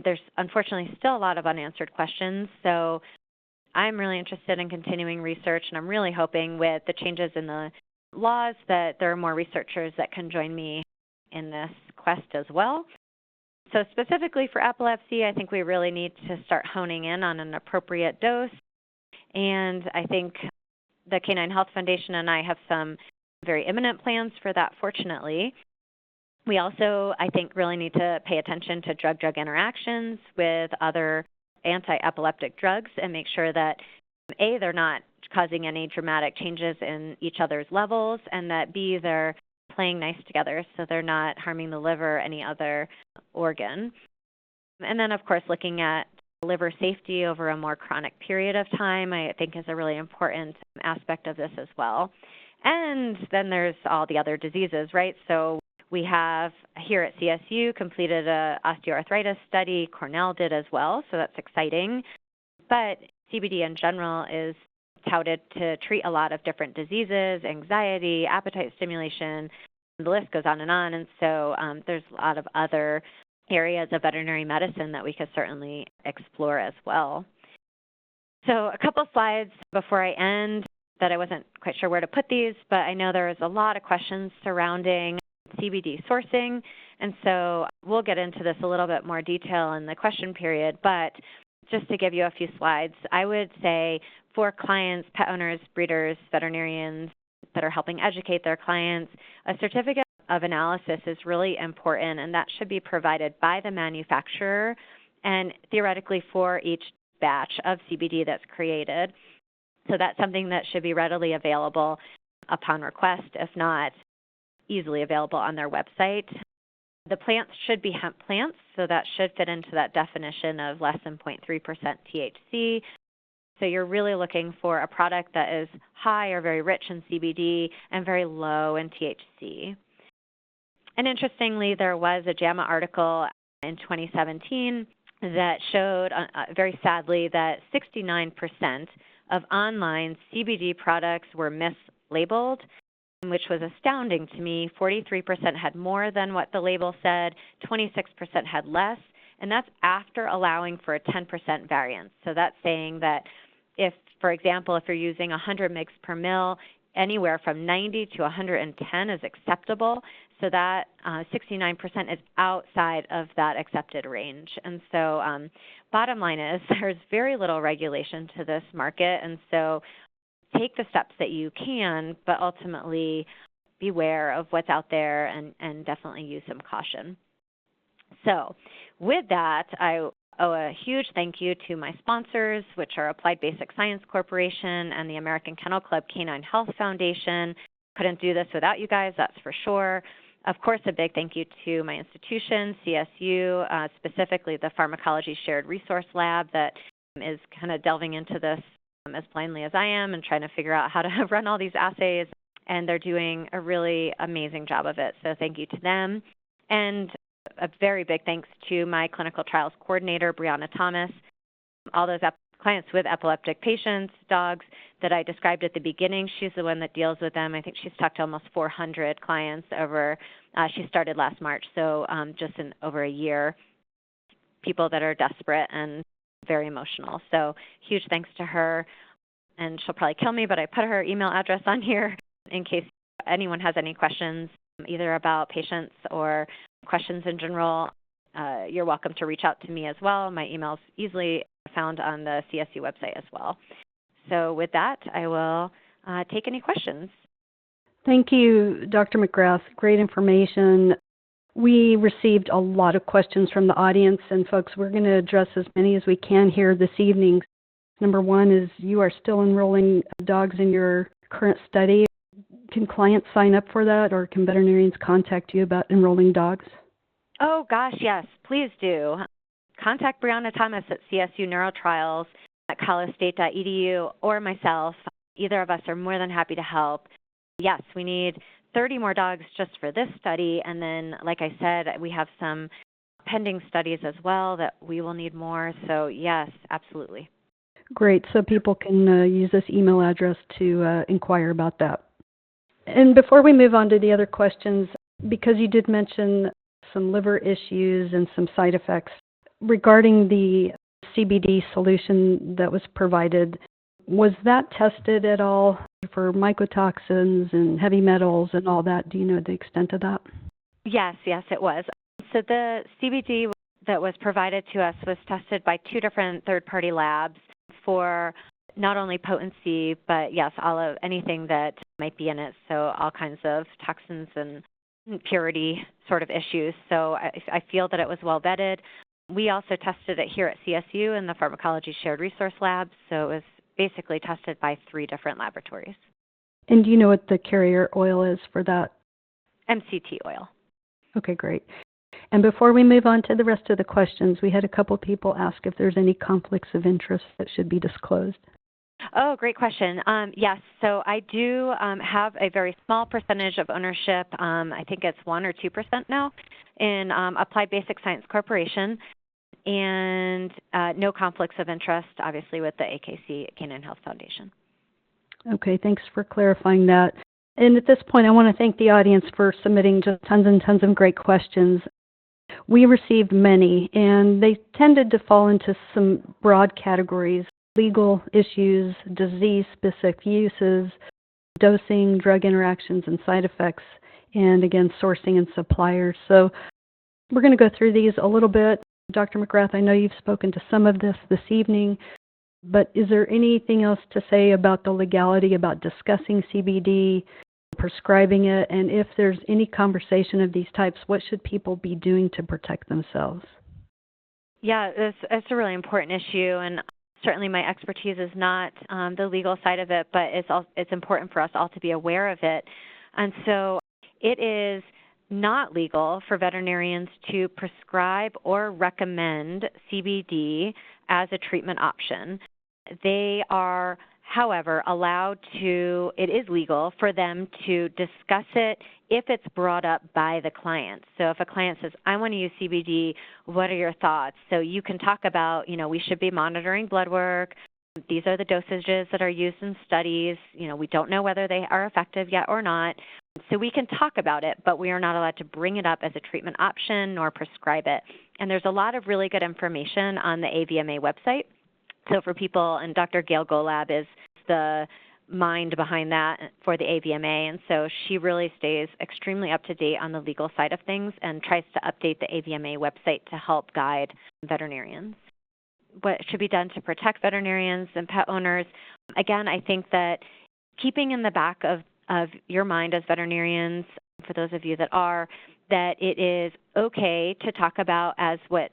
there's unfortunately still a lot of unanswered questions, so I'm really interested in continuing research, and I'm really hoping with the changes in the laws that there are more researchers that can join me in this quest as well. So specifically for epilepsy, I think we really need to start honing in on an appropriate dose, and I think the Canine Health Foundation and I have some very imminent plans for that, fortunately. We also, I think, really need to pay attention to drug-drug interactions with other anti-epileptic drugs and make sure that, A, they're not causing any dramatic changes in each other's levels, and that, B, they're playing nice together so they're not harming the liver or any other organ. And then, of course, looking at liver safety over a more chronic period of time, I think, is a really important aspect of this as well. And then there's all the other diseases, right? So we have here at CSU completed a osteoarthritis study. Cornell did as well, so that's exciting. But CBD in general is touted to treat a lot of different diseases, anxiety, appetite stimulation, the list goes on. And so there's a lot of other areas of veterinary medicine that we could certainly explore as well. So a couple slides before I end that I wasn't quite sure where to put these, but I know there is a lot of questions surrounding CBD sourcing, and so we'll get into this a little bit more detail in the question period, but just to give you a few slides, I would say for clients, pet owners, breeders, veterinarians that are helping educate their clients, a certificate of analysis is really important, and that should be provided by the manufacturer and theoretically for each batch of CBD that's created. So that's something that should be readily available upon request, if not easily available on their website. The plants should be hemp plants, so that should fit into that definition of less than 0.3% THC. So you're really looking for a product that is high or very rich in CBD and very low in THC. And interestingly, there was a JAMA article in 2017 that showed, very sadly, that 69% of online CBD products were mislabeled, which was astounding to me. 43% had more than what the label said, 26% had less, and that's after allowing for a 10% variance. So that's saying that if, for example, if you're using 100 mg per mil, anywhere from 90 to 110 is acceptable. So that 69% is outside of that accepted range. And so bottom line is there's very little regulation to this market. And so take the steps that you can, but ultimately beware of what's out there and definitely use some caution. So with that, I owe a huge thank you to my sponsors, which are Applied Basic Science Corporation and the American Kennel Club Canine Health Foundation. Couldn't do this without you guys, that's for sure. Of course, a big thank you to my institution, CSU, specifically the Pharmacology Shared Resource Lab that is kind of delving into this as blindly as I am and trying to figure out how to run all these assays, and they're doing a really amazing job of it. So thank you to them. And a very big thanks to my clinical trials coordinator, Brianna Thomas, all those clients with epileptic patients, dogs that I described at the beginning. She's the one that deals with them. I think she's talked to almost 400 clients over, she started last March, so just in over a year, people that are desperate and very emotional. So huge thanks to her, and she'll probably kill me, but I put her email address on here in case anyone has any questions, either about patients or questions in general. You're welcome to reach out to me as well. My email is easily found on the CSU website as well. So with that, I will take any questions. Thank you, Dr. McGrath. Great information. We received a lot of questions from the audience, and folks, we're going to address as many as we can here this evening. Number one is, you are still enrolling dogs in your current study. Can clients sign up for that, or can veterinarians contact you about enrolling dogs? Oh, gosh, yes, please do. Contact Brianna Thomas at CSU Neurotrials at colostate.edu or myself. Either of us are more than happy to help. Yes, we need 30 more dogs just for this study, and then, like I said, we have some pending studies as well that we will need more. So, yes, absolutely. Great. So people can use this email address to inquire about that. And before we move on to the other questions, because you did mention some liver issues and some side effects regarding the CBD solution that was provided, was that tested at all for mycotoxins and heavy metals and all that? Do you know the extent of that? Yes, it was. So the CBD that was provided to us was tested by 2 different third-party labs for not only potency, but yes, all of anything that might be in it. So all kinds of toxins and purity sort of issues. So I feel that it was well vetted. We also tested it here at CSU in the Pharmacology Shared Resource Lab. So it was basically tested by 3 different laboratories. And do you know what the carrier oil is for that? MCT oil. Okay, great. And before we move on to the rest of the questions, we had a couple people ask if there's any conflicts of interest that should be disclosed. Oh, great question. Yes, so I do have a very small percentage of ownership. I think it's 1 or 2% now in Applied Basic Science Corporation, and no conflicts of interest, obviously, with the AKC Canine Health Foundation. Okay, thanks for clarifying that. And at this point, I want to thank the audience for submitting just tons and tons of great questions. We received many, and they tended to fall into some broad categories: legal issues, disease-specific uses, dosing, drug interactions and side effects, and again, sourcing and suppliers. So we're going to go through these a little bit. Dr. McGrath, I know you've spoken to some of this evening, but is there anything else to say about the legality, about discussing CBD, prescribing it, and if there's any conversation of these types, what should people be doing to protect themselves? Yeah, it's a really important issue, and certainly my expertise is not the legal side of it, but it's important for us all to be aware of it. And so it is not legal for veterinarians to prescribe or recommend CBD as a treatment option. They are, however, allowed to, it is legal for them to discuss it if it's brought up by the client. So if a client says, I want to use CBD, what are your thoughts? So you can talk about, we should be monitoring blood work. These are the dosages that are used in studies. We don't know whether they are effective yet or not. So we can talk about it, but we are not allowed to bring it up as a treatment option nor prescribe it. And there's a lot of really good information on the AVMA website. So for people, and Dr. Gail Golab is the mind behind that for the AVMA, and so she really stays extremely up to date on the legal side of things and tries to update the AVMA website to help guide veterinarians. What should be done to protect veterinarians and pet owners? Again, I think that keeping in the back of your mind as veterinarians, for those of you that are, that it is okay to talk about as what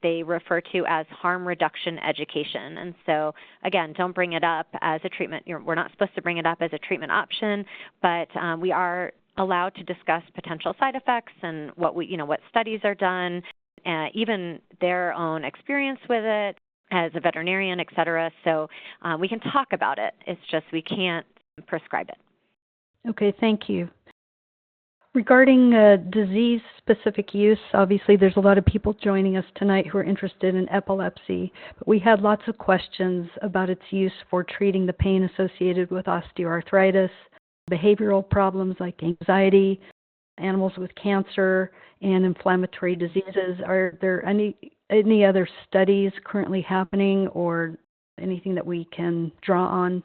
they refer to as harm reduction education. And so, again, don't bring it up as a treatment. We're not supposed to bring it up as a treatment option, but we are allowed to discuss potential side effects and what studies are done, even their own experience with it as a veterinarian, et cetera. So we can talk about it. It's just we can't prescribe it. Okay, thank you. Regarding disease-specific use, obviously there's a lot of people joining us tonight who are interested in epilepsy, but we had lots of questions about its use for treating the pain associated with osteoarthritis, behavioral problems like anxiety, animals with cancer, and inflammatory diseases. Are there any other studies currently happening or anything that we can draw on?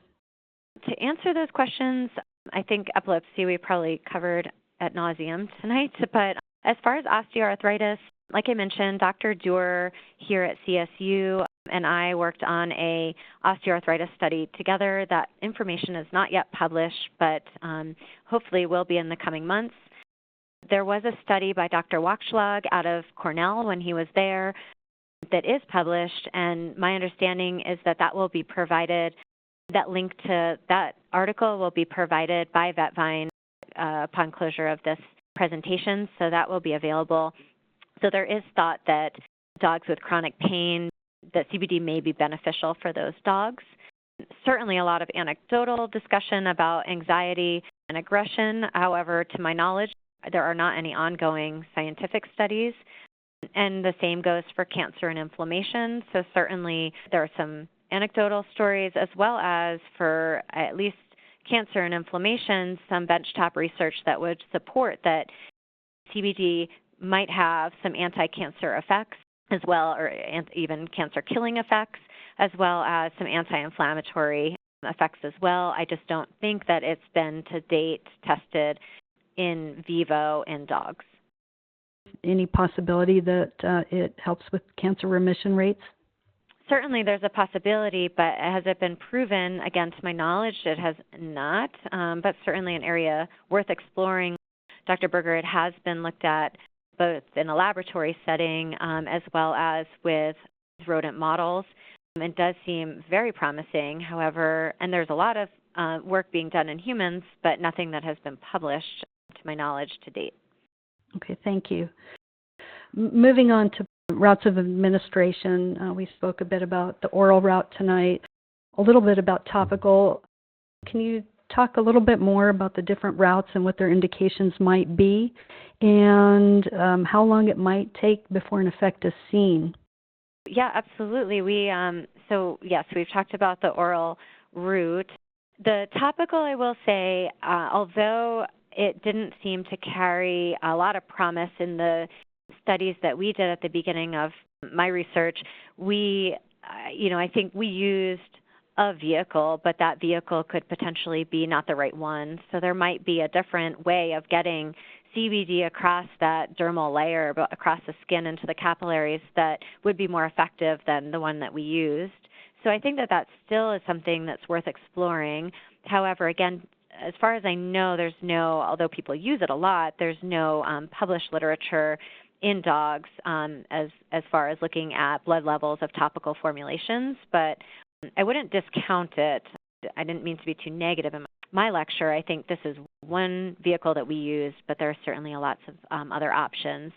To answer those questions, I think epilepsy we probably covered ad nauseum tonight, but as far as osteoarthritis, like I mentioned, Dr. Dewar here at CSU and I worked on a osteoarthritis study together. That information is not yet published, but hopefully will be in the coming months. There was a study by Dr. Wachschlag out of Cornell when he was there that is published, and my understanding is that will be provided, that link to that article will be provided by VetVine upon closure of this presentation, so that will be available. So there is thought that dogs with chronic pain, that CBD may be beneficial for those dogs. Certainly a lot of anecdotal discussion about anxiety and aggression. However, to my knowledge, there are not any ongoing scientific studies. And the same goes for cancer and inflammation. So certainly there are some anecdotal stories as well as for at least cancer and inflammation, some benchtop research that would support that CBD might have some anti-cancer effects as well, or even cancer-killing effects, as well as some anti-inflammatory effects as well. I just don't think that it's been to date tested in vivo in dogs. Any possibility that it helps with cancer remission rates? Certainly there's a possibility, but has it been proven? Again, to my knowledge, it has not, but certainly an area worth exploring. Dr. Berger, it has been looked at both in a laboratory setting as well as with rodent models. It does seem very promising, however, and there's a lot of work being done in humans, but nothing that has been published, to my knowledge, to date. Okay, thank you. Moving on to routes of administration, we spoke a bit about the oral route tonight, a little bit about topical. Can you talk a little bit more about the different routes and what their indications might be, and how long it might take before an effect is seen? Yeah, absolutely. So yes, we've talked about the oral route. The topical, I will say, although it didn't seem to carry a lot of promise in the studies that we did at the beginning of my research, I think we used a vehicle, but that vehicle could potentially be not the right one. So there might be a different way of getting CBD across that dermal layer, across the skin into the capillaries, that would be more effective than the one that we used. So I think that still is something that's worth exploring. However, again, as far as I know, although people use it a lot, there's no published literature in dogs as far as looking at blood levels of topical formulations, but I wouldn't discount it. I didn't mean to be too negative in my lecture. I think this is one vehicle that we use, but there are certainly lots of other options.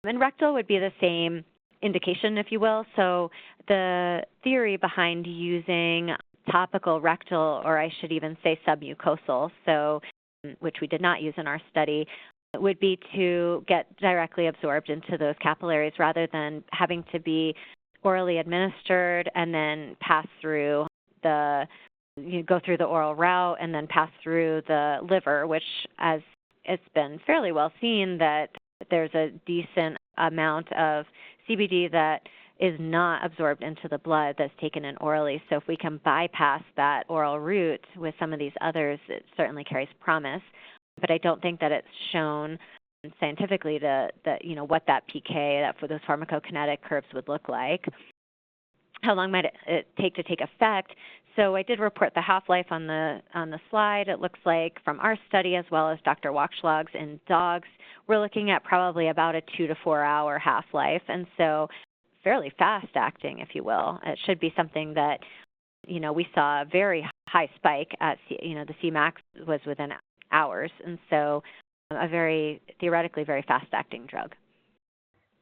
And rectal would be the same. indication, if you will. So the theory behind using topical rectal, or I should even say submucosal, so which we did not use in our study, would be to get directly absorbed into those capillaries rather than having to be orally administered and then pass through go through the oral route and then pass through the liver, which, as it's been fairly well seen, that there's a decent amount of CBD that is not absorbed into the blood that's taken in orally. So if we can bypass that oral route with some of these others, it certainly carries promise. But I don't think that it's shown scientifically what that PK, for those pharmacokinetic curves would look like. How long might it take to take effect? So I did report the half-life on the slide. It looks like from our study as well as Dr. Wachschlag's in dogs, we're looking at probably about a 2 to 4 hour half-life, and so fairly fast-acting, if you will. It should be something that, we saw a very high spike at, the Cmax was within hours, and so a theoretically very fast-acting drug.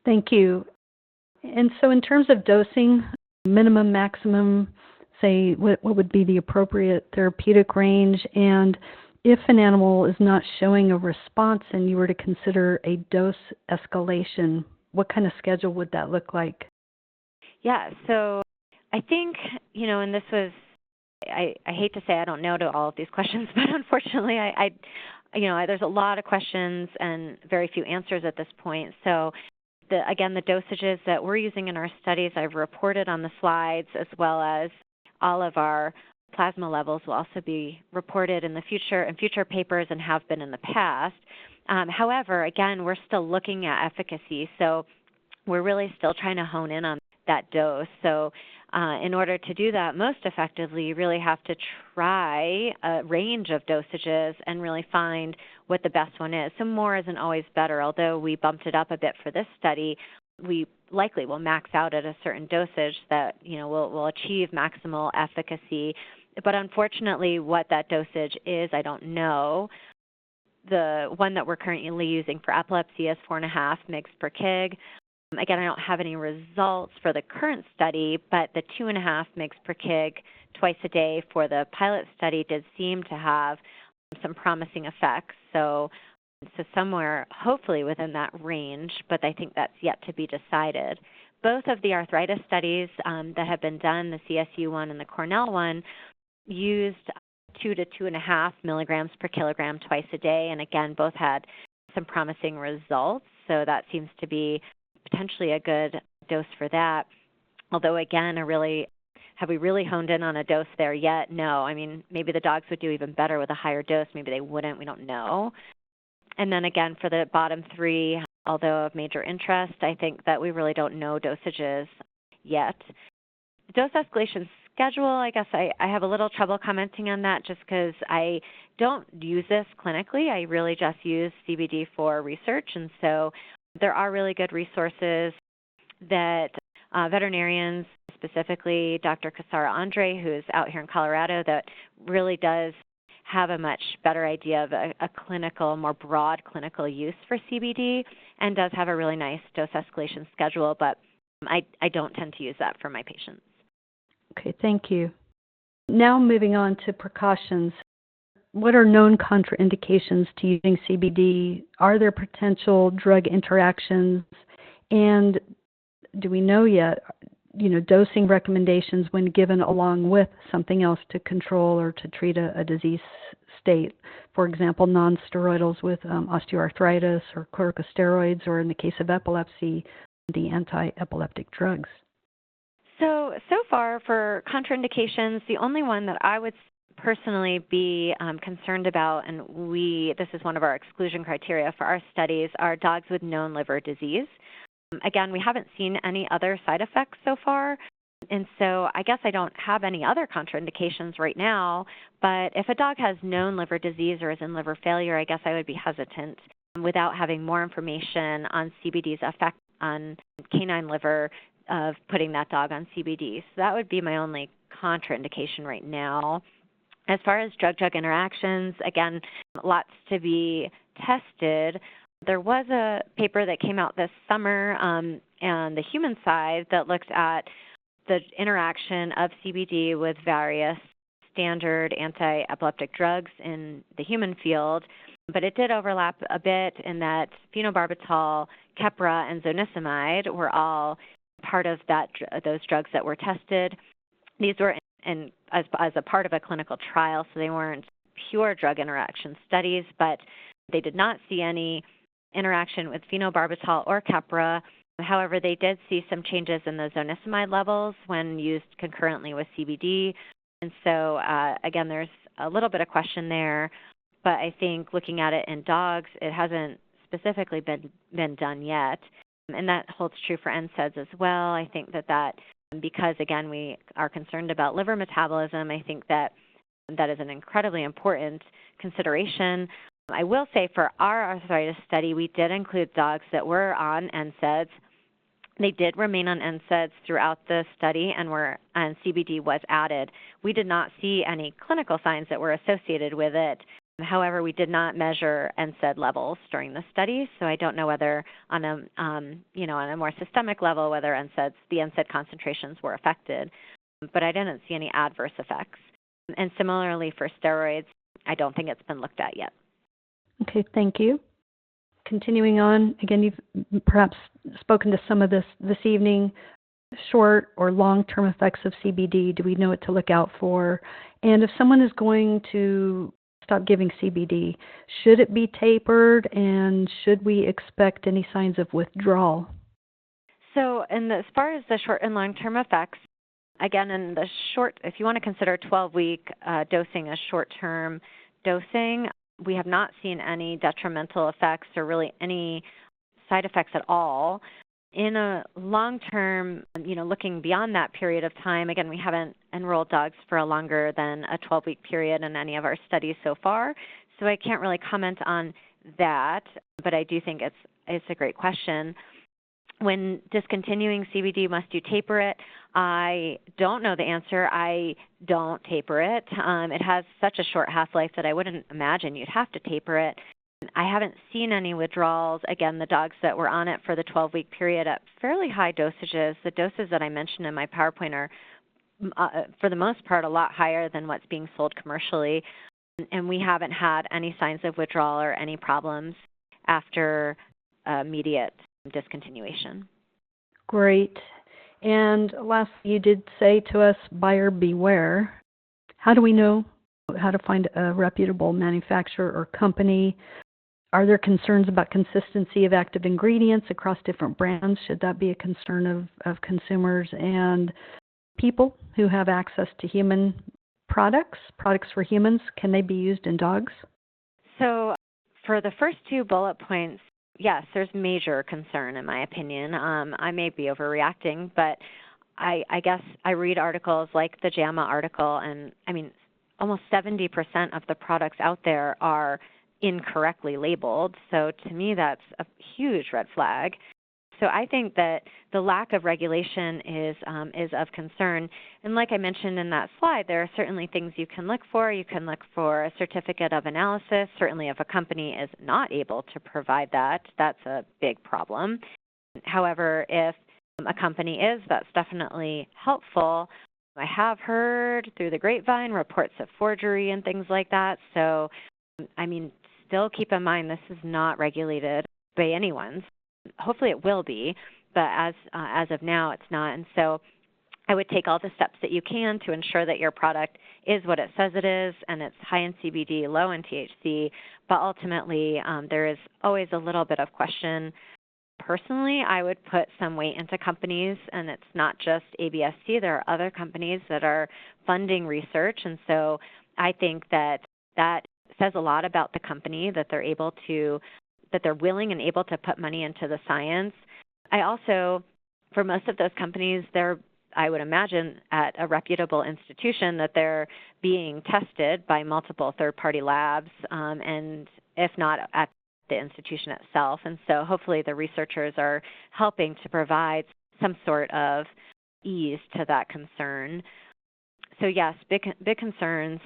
Thank you. And so in terms of dosing, minimum, maximum, say what would be the appropriate therapeutic range, and if an animal is not showing a response and you were to consider a dose escalation, what kind of schedule would that look like? Yeah, so I think, and this was, I hate to say I don't know to all of these questions, but unfortunately there's a lot of questions and very few answers at this point. So the dosages that we're using in our studies, I've reported on the slides, as well as all of our plasma levels will also be reported in future papers and have been in the past. However, again, we're still looking at efficacy, so we're really still trying to hone in on that dose. So in order to do that most effectively, you really have to try a range of dosages and really find what the best one is. So more isn't always better. Although we bumped it up a bit for this study, we likely will max out at a certain dosage that will achieve maximal efficacy. But unfortunately, what that dosage is, I don't know. The one that we're currently using for epilepsy is 4.5 mg per kg. Again, I don't have any results for the current study, but the 2.5 mg per kg twice a day for the pilot study did seem to have some promising effects. So somewhere hopefully within that range, but I think that's yet to be decided. Both of the arthritis studies that have been done, the CSU one and the Cornell one, used 2 to 2.5 milligrams per kilogram twice a day, and again, both had some promising results. So that seems to be potentially a good dose for that. Although again, have we really honed in on a dose there yet? No. I mean, maybe the dogs would do even better with a higher dose. Maybe they wouldn't. We don't know. And then again, for the bottom three, although of major interest, I think that we really don't know dosages yet. Dose escalation schedule, I guess I have a little trouble commenting on that just because I don't use this clinically. I really just use CBD for research, and so there are really good resources that veterinarians, specifically Dr. Casara Andre, who is out here in Colorado, that really does have a much better idea of a clinical, more broad clinical use for CBD, and does have a really nice dose escalation schedule, but I don't tend to use that for my patients. Okay, thank you. Now moving on to precautions. What are known contraindications to using CBD? Are there potential drug interactions? And do we know yet, dosing recommendations when given along with something else to control or to treat a disease state? For example, non-steroidals with osteoarthritis or corticosteroids, or in the case of epilepsy, the anti-epileptic drugs. So far for contraindications, the only one that I would personally be concerned about, and this is one of our exclusion criteria for our studies, are dogs with known liver disease. Again, we haven't seen any other side effects so far, and so I guess I don't have any other contraindications right now, but if a dog has known liver disease or is in liver failure, I guess I would be hesitant without having more information on CBD's effect on canine liver of putting that dog on CBD. So that would be my only contraindication right now. As far as drug-drug interactions, again, lots to be tested. There was a paper that came out this summer and the human side that looks at the interaction of CBD with various standard anti-epileptic drugs in the human field, but it did overlap a bit in that phenobarbital, Keppra, and zonisamide were all part of those drugs that were tested. These were as a part of a clinical trial, so they weren't pure drug interaction studies, but they did not see any interaction with phenobarbital or Keppra. However, they did see some changes in the zonisamide levels when used concurrently with CBD. And so, again, there's a little bit of question there, but I think looking at it in dogs, it hasn't specifically been done yet. And that holds true for NSAIDs as well. I think that because, again, we are concerned about liver metabolism, I think that is an incredibly important consideration. I will say for our arthritis study, we did include dogs that were on NSAIDs. They did remain on NSAIDs throughout the study, and CBD was added. We did not see any clinical signs that were associated with it. However, we did not measure NSAID levels during the study, so I don't know whether on a more systemic level whether the NSAID concentrations were affected. But I didn't see any adverse effects. And similarly for steroids, I don't think it's been looked at yet. Okay, thank you. Continuing on, again, you've perhaps spoken to some of this evening. Short or long-term effects of CBD, do we know what to look out for? And if someone is going to stop giving CBD, should it be tapered, and should we expect any signs of withdrawal? So as far as the short and long-term effects, again, in the short, if you want to consider 12-week dosing as short-term dosing, we have not seen any detrimental effects or really any side effects at all. In a long-term, looking beyond that period of time, again, we haven't enrolled dogs for a longer than a 12-week period in any of our studies so far, so I can't really comment on that, but I do think it's a great question. When discontinuing CBD, must you taper it? I don't know the answer. I don't taper it. It has such a short half-life that I wouldn't imagine you'd have to taper it. I haven't seen any withdrawals. Again, the dogs that were on it for the 12-week period at fairly high dosages. The doses that I mentioned in my PowerPoint are, for the most part, a lot higher than what's being sold commercially. And we haven't had any signs of withdrawal or any problems after immediate discontinuation. Great. And last, you did say to us, buyer beware. How do we know how to find a reputable manufacturer or company? Are there concerns about consistency of active ingredients across different brands? Should that be a concern of consumers and people who have access to human products for humans? Can they be used in dogs? So for the first two bullet points, yes, there's major concern in my opinion. I may be overreacting, but I guess I read articles like the JAMA article, and I mean, almost 70% of the products out there are incorrectly labeled. So to me, that's a huge red flag. So I think that the lack of regulation is of concern. And like I mentioned in that slide, there are certainly things you can look for. You can look for a certificate of analysis. Certainly if a company is not able to provide that, that's a big problem. However, if a company is, that's definitely helpful. I have heard through the grapevine reports of forgery and things like that. So, I mean, still keep in mind this is not regulated by anyone. Hopefully it will be, but as of now, it's not. And so I would take all the steps that you can to ensure that your product is what it says it is, and it's high in CBD, low in THC. But ultimately, there is always a little bit of question. Personally, I would put some weight into companies, and it's not just ABSC. There are other companies that are funding research, and so I think that says a lot about the company, that they're willing and able to put money into the science. I also, for most of those companies, I would imagine at a reputable institution that they're being tested by multiple third-party labs, and if not at the institution itself. And so hopefully the researchers are helping to provide some sort of ease to that concern. So yes, big concerns,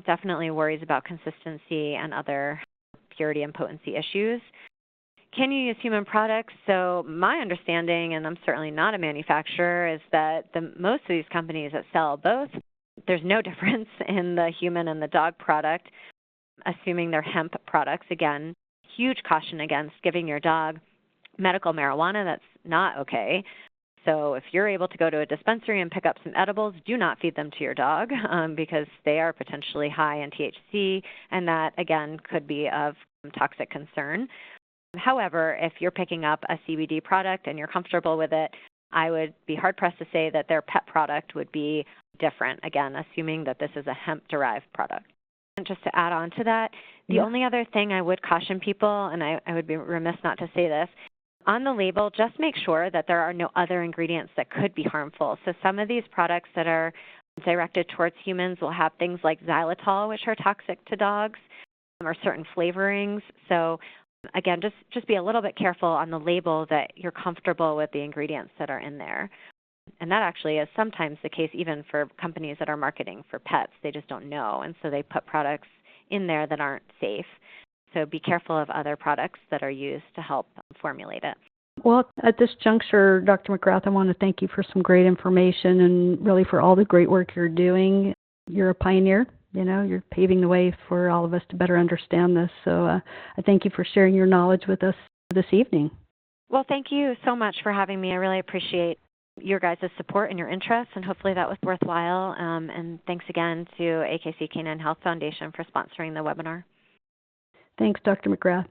definitely worries about consistency and other purity and potency issues. Can you use human products? So my understanding, and I'm certainly not a manufacturer, is that most of these companies that sell both, there's no difference in the human and the dog product, assuming they're hemp products. Again, huge caution against giving your dog medical marijuana. That's not okay. So if you're able to go to a dispensary and pick up some edibles, do not feed them to your dog because they are potentially high in THC, and that, again, could be of toxic concern. However, if you're picking up a CBD product and you're comfortable with it, I would be hard-pressed to say that their pet product would be different, again, assuming that this is a hemp-derived product. And just to add on to that, the only other thing I would caution people, and I would be remiss not to say this, on the label, just make sure that there are no other ingredients that could be harmful. So some of these products that are directed towards humans will have things like xylitol, which are toxic to dogs, or certain flavorings. So again, just be a little bit careful on the label that you're comfortable with the ingredients that are in there. And that actually is sometimes the case even for companies that are marketing for pets. They just don't know, and so they put products in there that aren't safe. So be careful of other products that are used to help formulate it. Well, at this juncture, Dr. McGrath, I want to thank you for some great information and really for all the great work you're doing. You're a pioneer. You're paving the way for all of us to better understand this. So I thank you for sharing your knowledge with us this evening. Well, thank you so much for having me. I really appreciate your guys' support and your interest, and hopefully that was worthwhile. And thanks again to AKC Canine Health Foundation for sponsoring the webinar. Thanks, Dr. McGrath.